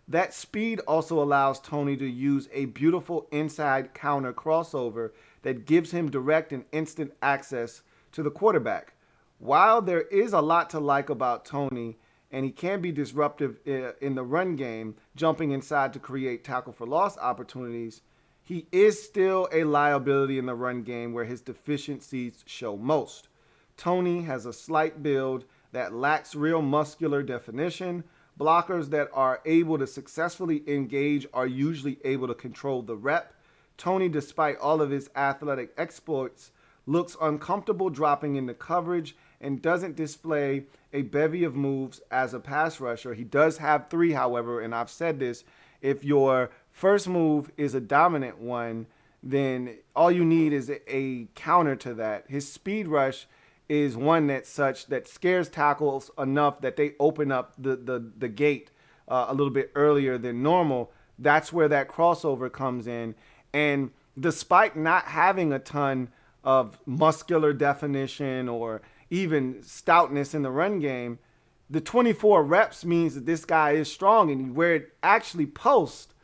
That speed also allows Toney to use a beautiful inside counter crossover that gives him direct and instant access to the quarterback. While there is a lot to like about Toney, and he can be disruptive in the run game, jumping inside to create tackle for loss opportunities, he is still a liability in the run game where his deficiencies show most. Toney has a slight build that lacks real muscular definition. Blockers that are able to successfully engage are usually able to control the rep. Toney, despite all of his athletic exploits, looks uncomfortable dropping into coverage and doesn't display a bevy of moves as a pass rusher. He does have 3, however, and I've said this, if your first move is a dominant one, then all you need is a counter to that. His speed rush is one that's such that scares tackles enough that they open up the gate a little bit earlier than normal. That's where that crossover comes in. And despite not having a ton of muscular definition or even stoutness in the run game, the 24 reps means that this guy is strong, and where it actually posts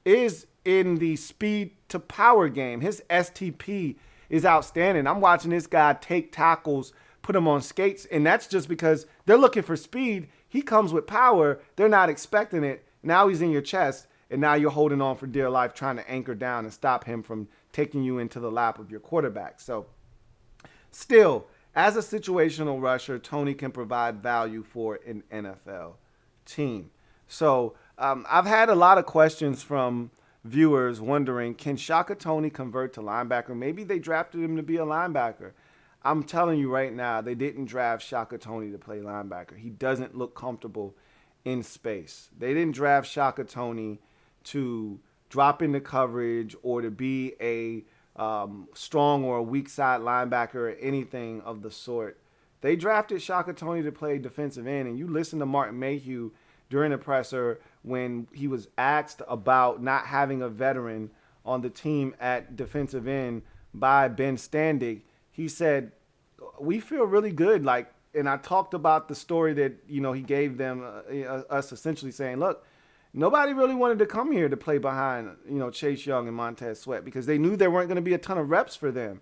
is in the speed to power game. His STP is outstanding. I'm watching this guy take tackles, put him on skates, and that's just because they're looking for speed. He comes with power. They're not expecting it. Now he's in your chest, and now you're holding on for dear life, trying to anchor down and stop him from taking you into the lap of your quarterback. So still, as a situational rusher, Tony can provide value for an NFL team. So I've had a lot of questions from viewers wondering, can Shaka Tony convert to linebacker? Maybe they drafted him to be a linebacker. I'm telling you right now, they didn't draft Shaka Tony to play linebacker. He doesn't look comfortable in space. They didn't draft Shaka Tony to drop into coverage or to be a strong or a weak side linebacker or anything of the sort. They drafted Shaka Tony to play defensive end, and you listen to Martin Mayhew during the presser when he was asked about not having a veteran on the team at defensive end by Ben Standig. He said, we feel really good. Like, and I talked about the story that, he gave them, us essentially saying, look, nobody really wanted to come here to play behind, Chase Young and Montez Sweat because they knew there weren't going to be a ton of reps for them.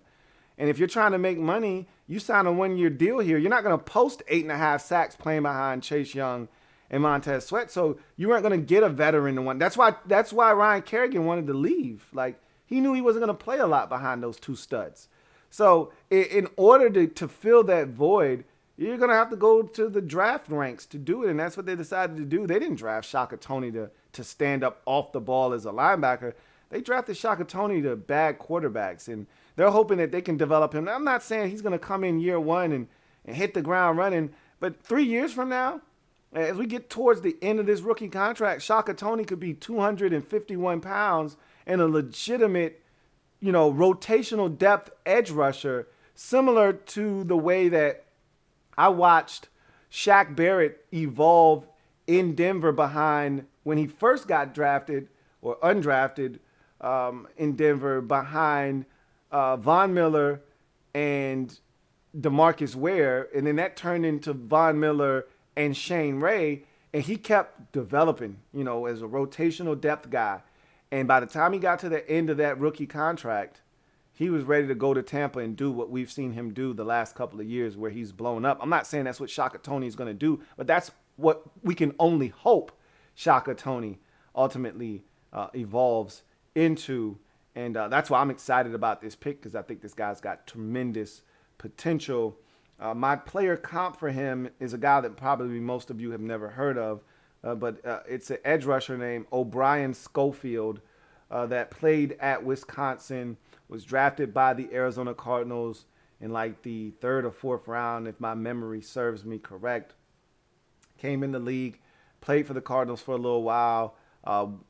And if you're trying to make money, you sign a one-year deal here. You're not going to post 8.5 sacks playing behind Chase Young and Montez Sweat. So you weren't going to get a veteran to one. That's why Ryan Kerrigan wanted to leave. Like, he knew he wasn't going to play a lot behind those two studs. So in order to fill that void, you're going to have to go to the draft ranks to do it, and that's what they decided to do. They didn't draft Shaka Tony to stand up off the ball as a linebacker. They drafted Shaka Tony to bag quarterbacks, and they're hoping that they can develop him. Now, I'm not saying he's going to come in year one and hit the ground running, but 3 years from now, as we get towards the end of this rookie contract, Shaka Tony could be 251 pounds and a legitimate, rotational depth edge rusher, similar to the way that I watched Shaq Barrett evolve in Denver behind when he first got drafted or undrafted in Denver behind Von Miller and DeMarcus Ware. And then that turned into Von Miller and Shane Ray. And he kept developing, as a rotational depth guy. And by the time he got to the end of that rookie contract, he was ready to go to Tampa and do what we've seen him do the last couple of years where he's blown up. I'm not saying that's what Shaka Tony is going to do, but that's what we can only hope Shaka Tony ultimately evolves into. And that's why I'm excited about this pick because I think this guy's got tremendous potential. My player comp for him is a guy that probably most of you have never heard of, but it's an edge rusher named O'Brien Schofield that played at Wisconsin, was drafted by the Arizona Cardinals in like the 3rd or 4th round, if my memory serves me correct. Came in the league, played for the Cardinals for a little while,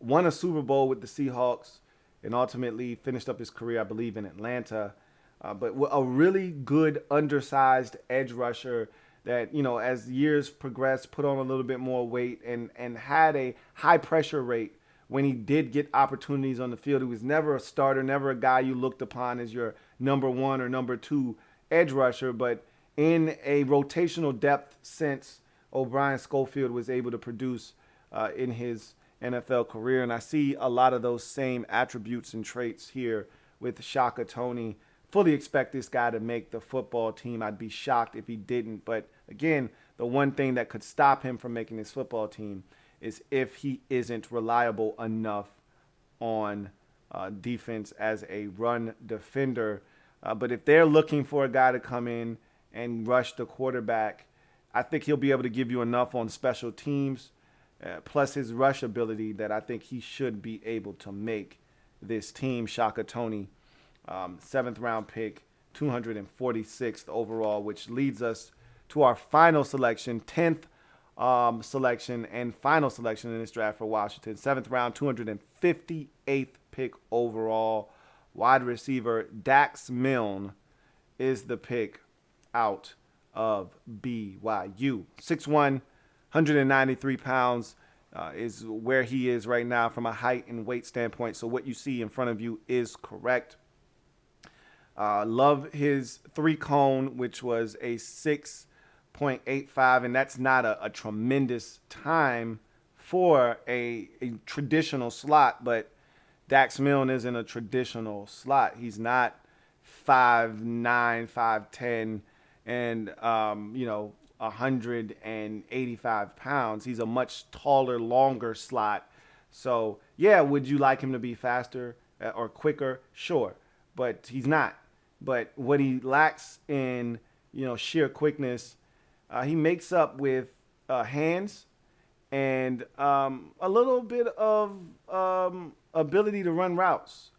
won a Super Bowl with the Seahawks, and ultimately finished up his career, I believe, in Atlanta. But a really good undersized edge rusher that, as years progressed, put on a little bit more weight and had a high pressure rate when he did get opportunities on the field. He was never a starter, never a guy you looked upon as your number 1 or number 2 edge rusher. But in a rotational depth sense, O'Brien Schofield was able to produce in his NFL career. And I see a lot of those same attributes and traits here with Shaka Tony. Fully expect this guy to make the football team. I'd be shocked if he didn't. But again, the one thing that could stop him from making this football team is if he isn't reliable enough on defense as a run defender. But if they're looking for a guy to come in and rush the quarterback, I think he'll be able to give you enough on special teams, plus his rush ability, that I think he should be able to make this team. Shaka Tony, 7th round pick, 246th overall, which leads us to our final selection, 10th selection and final selection in this draft for Washington. 7th round, 258th pick overall. Wide receiver Dax Milne is the pick out of BYU. 6'1", 193 pounds is where he is right now from a height and weight standpoint. So what you see in front of you is correct. Love his 3-cone, which was a 6.85, and that's not a tremendous time for a traditional slot, but Dax Milne isn't a traditional slot. He's not 5'9", 5'10", and 185 pounds. He's a much taller, longer slot. So, yeah, would you like him to be faster or quicker? Sure, but he's not. But what he lacks in sheer quickness. He makes up with hands and a little bit of ability to run routes.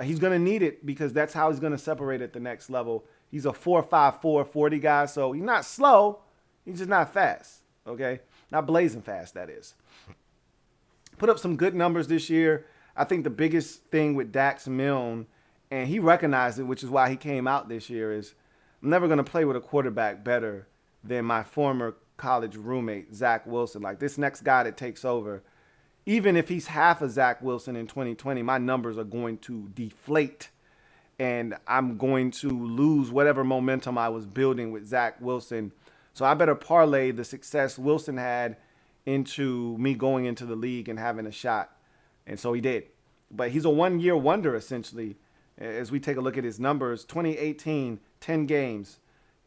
He's going to need it because that's how he's going to separate at the next level. He's a 4.54 40 guy, so he's not slow. He's just not fast, okay? Not blazing fast, that is. Put up some good numbers this year. I think the biggest thing with Dax Milne, and he recognized it, which is why he came out this year, is I'm never going to play with a quarterback better than my former college roommate, Zach Wilson. Like, this next guy that takes over, even if he's half of Zach Wilson in 2020, my numbers are going to deflate, and I'm going to lose whatever momentum I was building with Zach Wilson. So I better parlay the success Wilson had into me going into the league and having a shot. And so he did. But he's a one-year wonder, essentially, as we take a look at his numbers. 2018, 10 games,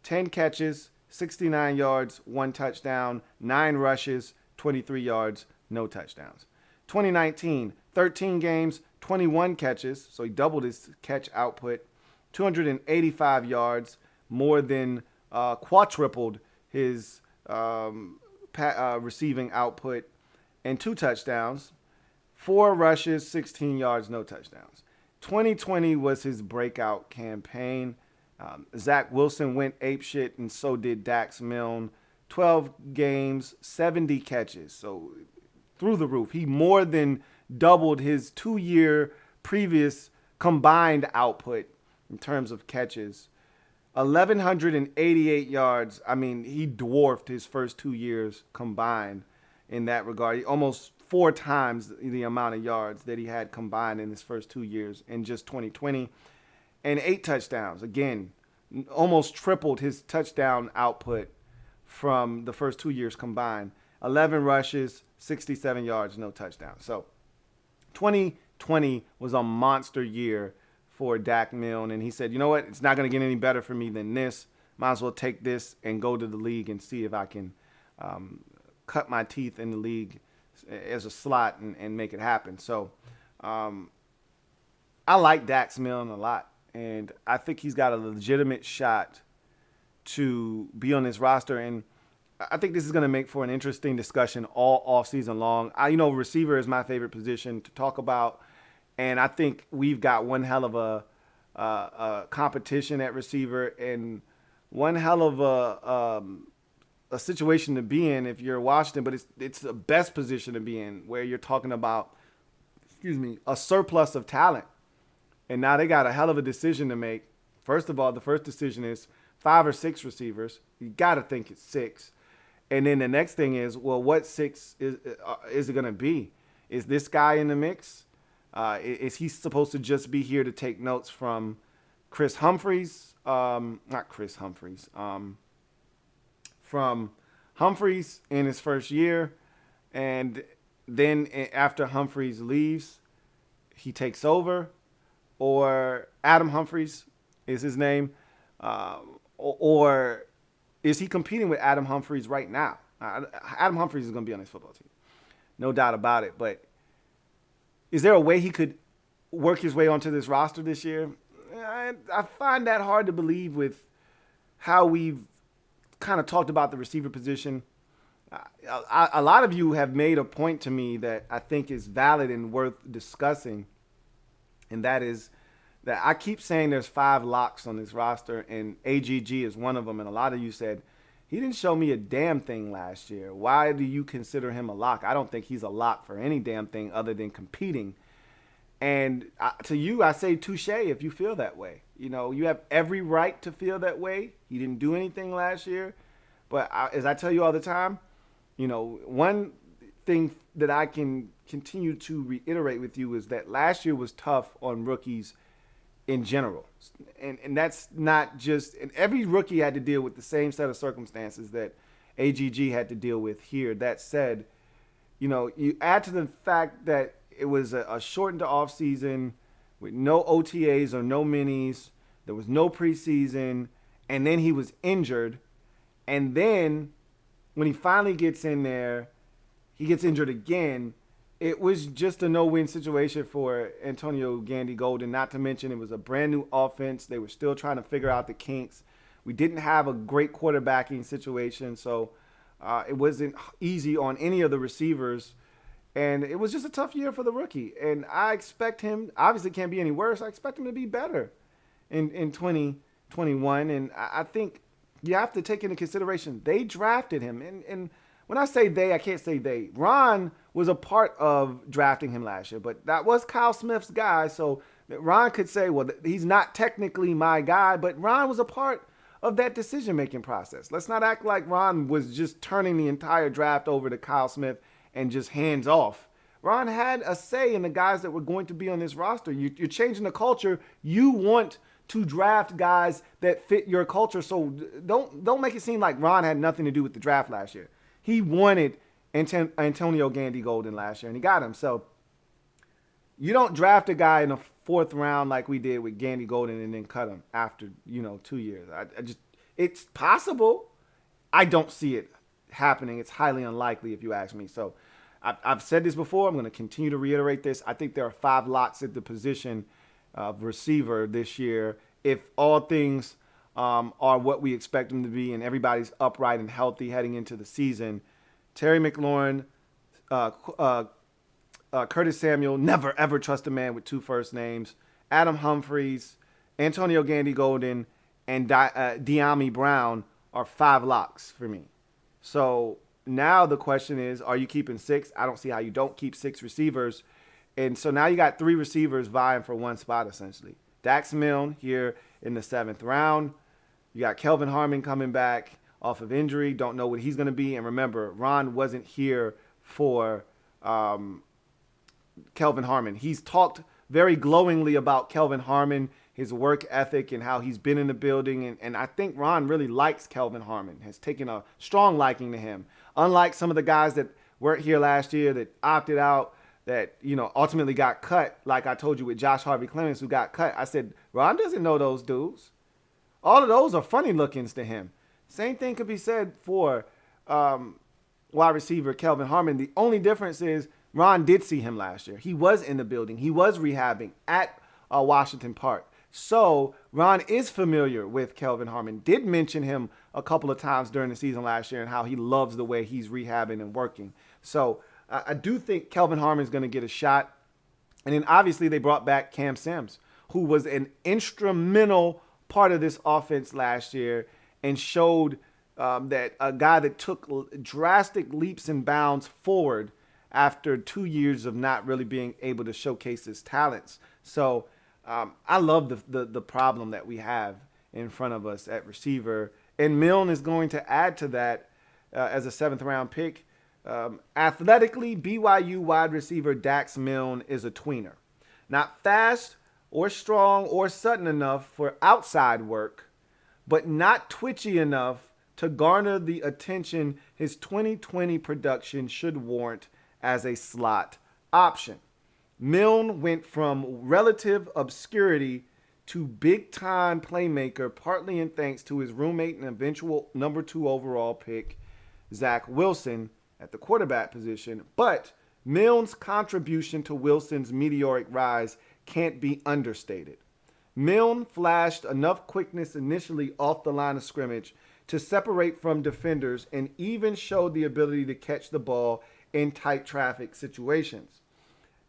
10 catches, 69 yards, 1 touchdown, 9 rushes, 23 yards, no touchdowns. 2019, 13 games, 21 catches, so he doubled his catch output, 285 yards, more than quadrupled his receiving output, and 2 touchdowns, 4 rushes, 16 yards, no touchdowns. 2020 was his breakout campaign. Zach Wilson went apeshit, and so did Dax Milne. 12 games, 70 catches, so through the roof. He more than doubled his 2-year previous combined output in terms of catches. 1,188 yards. I mean, he dwarfed his first 2 years combined in that regard. Almost 4 times the amount of yards that he had combined in his first 2 years in just 2020. And 8 touchdowns. Again, almost tripled his touchdown output from the first 2 years combined. 11 rushes, 67 yards, no touchdowns. So 2020 was a monster year for Dak Milne, and he said, you know what, it's not going to get any better for me than this. Might as well take this and go to the league and see if I can cut my teeth in the league as a slot and make it happen. So I like Dax Milne a lot, and I think he's got a legitimate shot to be on this roster, and I think this is going to make for an interesting discussion all offseason long. Receiver is my favorite position to talk about, and I think we've got one hell of a competition at receiver and one hell of a situation to be in if you're Washington, but it's the best position to be in where you're talking about, a surplus of talent. And now they got a hell of a decision to make. First of all, the first decision is 5 or 6 receivers. You got to think it's 6. And then the next thing is, well, what 6 is it going to be? Is this guy in the mix? Is he supposed to just be here to take notes from Chris Humphries? Not Chris Humphries. From Humphries in his first year. And then after Humphries leaves, he takes over. Or Adam Humphries is his name. Or is he competing with Adam Humphries right now? Adam Humphries is going to be on this football team. No doubt about it. But is there a way he could work his way onto this roster this year? I find that hard to believe with how we've kind of talked about the receiver position. A lot of you have made a point to me that I think is valid and worth discussing. And that is that I keep saying there's 5 locks on this roster, and AGG is one of them. And a lot of you said, he didn't show me a damn thing last year. Why do you consider him a lock? I don't think he's a lock for any damn thing other than competing. And to you, I say touche if you feel that way. You have every right to feel that way. He didn't do anything last year. But as I tell you all the time, one thing that I can continue to reiterate with you is that last year was tough on rookies in general. And that's not just, and every rookie had to deal with the same set of circumstances that AGG had to deal with here. That said, you add to the fact that it was a shortened offseason with no OTAs or no minis. There was no preseason. And then he was injured. And then when he finally gets in there, he gets injured again. It was just a no-win situation for Antonio Gandy Golden, not to mention it was a brand new offense. They were still trying to figure out the kinks We didn't have a great quarterbacking situation, so it wasn't easy on any of the receivers. And it was just a tough year for the rookie. And I expect him, obviously can't be any worse. I expect him to be better in 2021. And I think you have to take into consideration they drafted him. And when I say they, I can't say they. Ron was a part of drafting him last year, but that was Kyle Smith's guy. So Ron could say, well, he's not technically my guy, but Ron was a part of that decision-making process. Let's not act like Ron was just turning the entire draft over to Kyle Smith and just hands off. Ron had a say in the guys that were going to be on this roster. You're changing the culture. You want to draft guys that fit your culture. So don't make it seem like Ron had nothing to do with the draft last year. He wanted Antonio Gandy Golden last year, and he got him. So you don't draft a guy in the fourth round like we did with Gandy Golden and then cut him after 2 years. It's possible. I don't see it happening. It's highly unlikely if you ask me. So I've said this before. I'm going to continue to reiterate this. I think there are 5 lots at the position of receiver this year. If all things are what we expect them to be and everybody's upright and healthy heading into the season, Terry McLaurin, Curtis Samuel, never ever trust a man with 2 first names, Adam Humphries, Antonio Gandy Golden, and Dyami Brown are 5 locks for me. So now the question is, are you keeping 6? I don't see how you don't keep 6 receivers. And so now you got 3 receivers vying for 1 spot, essentially. Dax Milne here in the 7th round. You got Kelvin Harmon coming back off of injury. Don't know what he's going to be. And remember, Ron wasn't here for Kelvin Harmon. He's talked very glowingly about Kelvin Harmon, his work ethic, and how he's been in the building. And I think Ron really likes Kelvin Harmon, has taken a strong liking to him. Unlike some of the guys that weren't here last year that opted out, that ultimately got cut, like I told you with Josh Harvey Clemens, who got cut. I said, Ron doesn't know those dudes. All of those are funny lookings to him. Same thing could be said for wide receiver Kelvin Harmon. The only difference is Ron did see him last year. He was in the building. He was rehabbing at Washington Park. So Ron is familiar with Kelvin Harmon, did mention him a couple of times during the season last year and how he loves the way he's rehabbing and working. So I do think Kelvin Harmon is going to get a shot. And then obviously they brought back Cam Sims, who was an instrumental part of this offense last year and showed that a guy that took drastic leaps and bounds forward after 2 years of not really being able to showcase his talents. So I love the problem that we have in front of us at receiver. And Milne is going to add to that as a 7th round pick. Athletically, BYU wide receiver Dax Milne is a tweener. Not fast or strong or sudden enough for outside work, but not twitchy enough to garner the attention his 2020 production should warrant as a slot option. Milne went from relative obscurity to big-time playmaker, partly in thanks to his roommate and eventual number 2 overall pick, Zach Wilson, at the quarterback position. But Milne's contribution to Wilson's meteoric rise can't be understated. Milne flashed enough quickness initially off the line of scrimmage to separate from defenders and even showed the ability to catch the ball in tight traffic situations.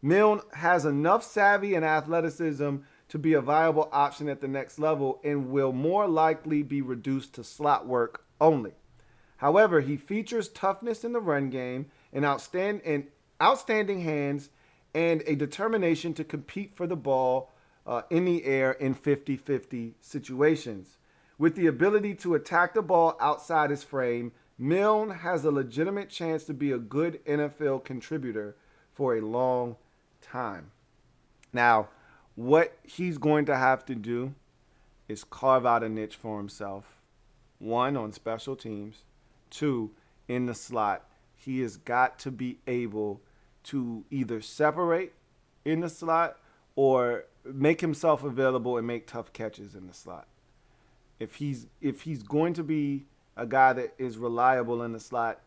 Milne has enough savvy and athleticism to be a viable option at the next level and will more likely be reduced to slot work only. However, he features toughness in the run game and outstanding hands and a determination to compete for the ball in the air in 50-50 situations. With the ability to attack the ball outside his frame, Milne has a legitimate chance to be a good NFL contributor for a long time. Now, what he's going to have to do is carve out a niche for himself. 1, on special teams. 2, in the slot. He has got to be able to either separate in the slot or make himself available and make tough catches in the slot. If he's going to be a guy that is reliable in the slot,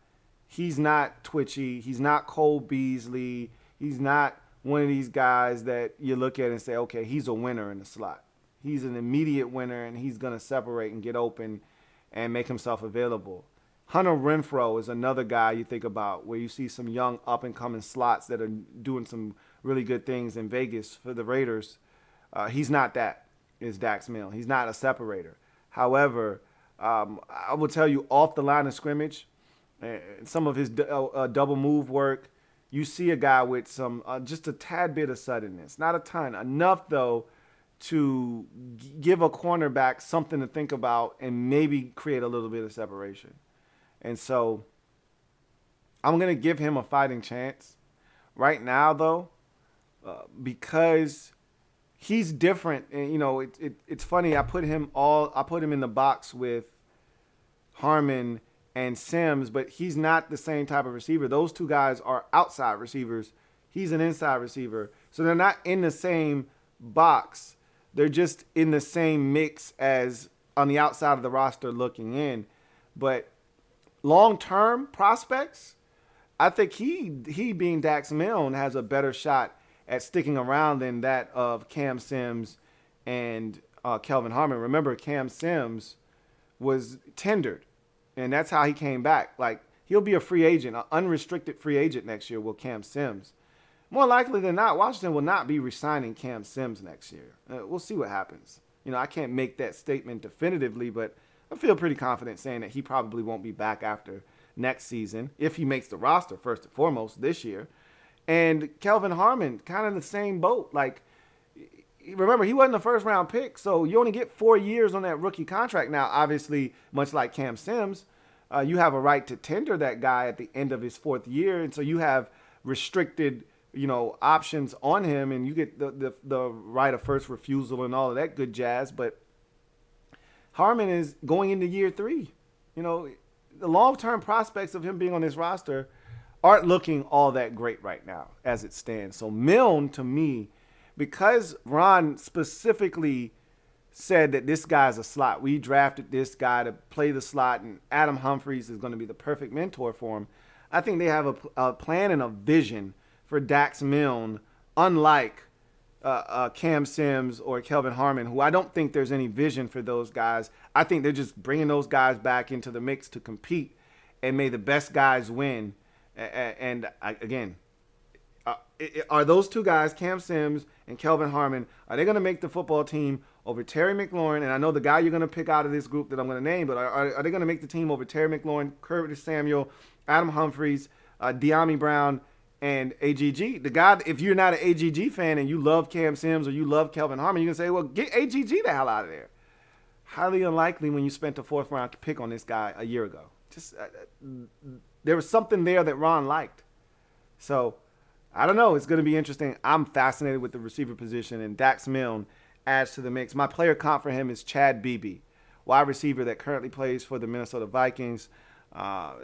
he's not twitchy. He's not Cole Beasley. He's not one of these guys that you look at and say, okay, he's a winner in the slot. he's an immediate winner, and he's going to separate and get open and make himself available. Hunter Renfrow is another guy you think about where you see some young up-and-coming slots that are doing some really good things in Vegas for the Raiders. He's not that, is Dax Milne. He's not a separator. However, I will tell you, off the line of scrimmage, some of his double move work, you see a guy with some just a tad bit of suddenness. Not a ton. Enough, though, to give a cornerback something to think about and maybe create a little bit of separation. And so I'm going to give him a fighting chance. Right now, though, because he's different. And, you know, it's funny. I put him in the box with Harmon and Sims, but he's not the same type of receiver. Those two guys are outside receivers. He's an inside receiver. So they're not in the same box. They're just in the same mix as on the outside of the roster looking in. But long-term prospects, I think he being Dax Milne has a better shot at sticking around than that of Cam Sims and Kelvin Harmon. Remember, Cam Sims was tendered, and that's how he came back. Like, he'll be a free agent, an unrestricted free agent next year with Cam Sims. More likely than not, Washington will not be re-signing Cam Sims next year. We'll see what happens. You know, I can't make that statement definitively, but I feel pretty confident saying that he probably won't be back after next season if he makes the roster first and foremost this year. And Kelvin Harmon, kind of the same boat. Like, remember, he wasn't a first-round pick, so you only get 4 years on that rookie contract. Now, obviously, much like Cam Sims, you have a right to tender that guy at the end of his 4th year, and so you have restricted, you know, options on him, and you get the right of first refusal and all of that good jazz. But Harmon is going into year 3. You know, the long-term prospects of him being on this roster aren't looking all that great right now as it stands. So Milne, to me, because Ron specifically said that this guy's a slot, we drafted this guy to play the slot, and Adam Humphries is going to be the perfect mentor for him. I think they have a plan and a vision for Dax Milne, unlike Cam Sims or Kelvin Harmon, who I don't think there's any vision for those guys. I think they're just bringing those guys back into the mix to compete, and may the best guys win. And again, are those two guys, Cam Sims and Kelvin Harmon, are they going to make the football team over Terry McLaurin? And I know the guy you're going to pick out of this group that I'm going to name, but are they going to make the team over Terry McLaurin, Curtis Samuel, Adam Humphries, Dyami Brown, and AGG? The guy, if you're not an AGG fan and you love Cam Sims or you love Kelvin Harmon, you can say, well, get AGG the hell out of there. Highly unlikely when you spent a 4th round pick on this guy a year ago. Just there was something there that Ron liked. So I don't know. It's going to be interesting. I'm fascinated with the receiver position, and Dax Milne adds to the mix. My player comp for him is Chad Beebe, wide receiver that currently plays for the Minnesota Vikings, a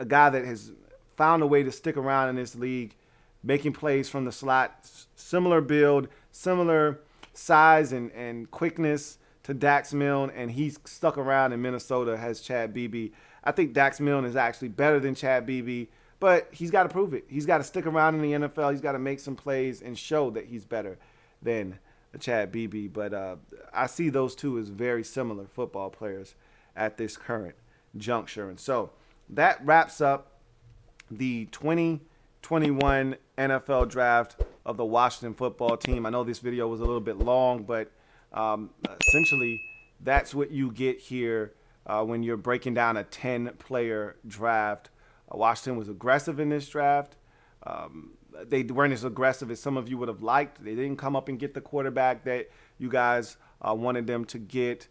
guy that has found a way to stick around in this league, making plays from the slot, similar build, similar size and quickness to Dax Milne, and he's stuck around in Minnesota as Chad Beebe. I think Dax Milne is actually better than Chad Beebe, but he's got to prove it. He's got to stick around in the NFL. He's got to make some plays and show that he's better than Chad Beebe. But I see those two as very similar football players at this current juncture. And so that wraps up the 2021 NFL draft of the Washington football team. I know this video was a little bit long, but essentially that's what you get here when you're breaking down a 10-player draft. Washington was aggressive in this draft. They weren't as aggressive as some of you would have liked. They didn't come up and get the quarterback that you guys wanted them to get.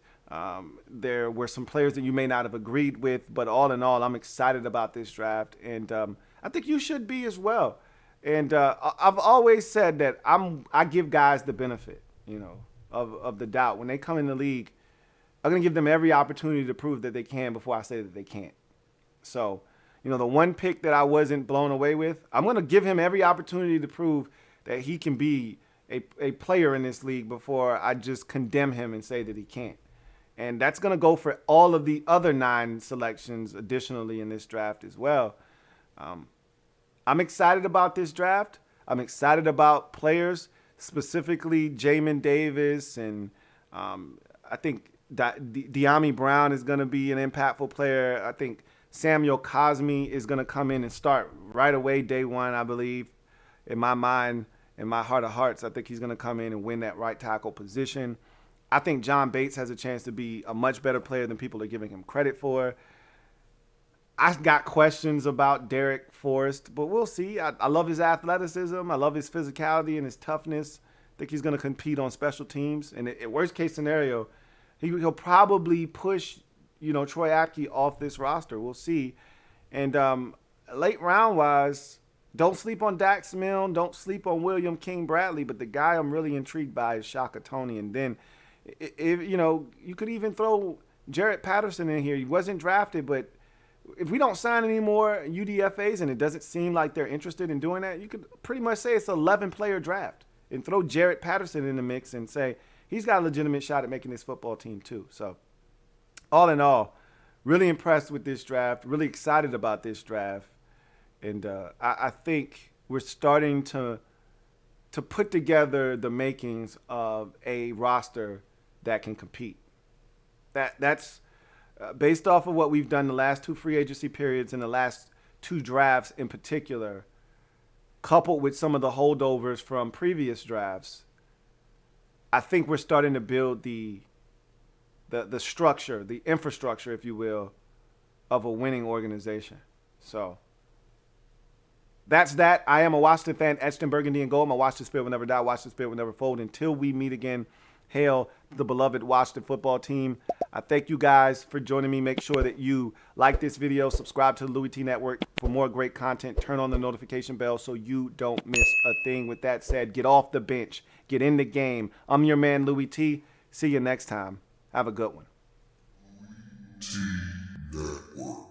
There were some players that you may not have agreed with, but all in all, I'm excited about this draft, and I think you should be as well. And I've always said that I give guys the benefit, you know, of the doubt. When they come in the league, I'm going to give them every opportunity to prove that they can before I say that they can't. So, you know, the one pick that I wasn't blown away with, I'm going to give him every opportunity to prove that he can be a player in this league before I just condemn him and say that he can't. And that's going to go for all of the other 9 selections additionally in this draft as well. I'm excited about this draft. I'm excited about players, specifically Jamin Davis and I think Dyami Brown is going to be an impactful player. I think Samuel Cosmi is going to come in and start right away, day one, I believe. In my mind, in my heart of hearts, I think he's going to come in and win that right tackle position. I think John Bates has a chance to be a much better player than people are giving him credit for. I got questions about Darrick Forrest, but we'll see. I love his athleticism. I love his physicality and his toughness. I think he's going to compete on special teams. And in worst case scenario, he'll probably push, Troy Apke off this roster. We'll see. And late round wise, don't sleep on Dax Milne. Don't sleep on William King Bradley. But the guy I'm really intrigued by is Shaka Toney. And then, you could even throw Jarrett Patterson in here. He wasn't drafted, but if we don't sign any more UDFAs and it doesn't seem like they're interested in doing that, you could pretty much say it's an 11-player draft and throw Jarrett Patterson in the mix and say he's got a legitimate shot at making this football team too. So all in all, really impressed with this draft, really excited about this draft. And I think we're starting to put together the makings of a roster that can compete. That's based off of what we've done the last two free agency periods and the last two drafts in particular, coupled with some of the holdovers from previous drafts. I think we're starting to build the structure, the infrastructure, if you will, of a winning organization. So that's that. I am a Washington fan, etched in burgundy and gold. My Washington spirit will never die. Washington spirit will never fold. Until we meet again, hail the beloved Washington football team. I thank you guys for joining me. Make sure that you like this video, subscribe to the Louie T Network for more great content. Turn on the notification bell so you don't miss a thing. With that said, get off the bench. Get in the game. I'm your man, Louie T. See you next time. Have a good one. LouieTeeNetwork.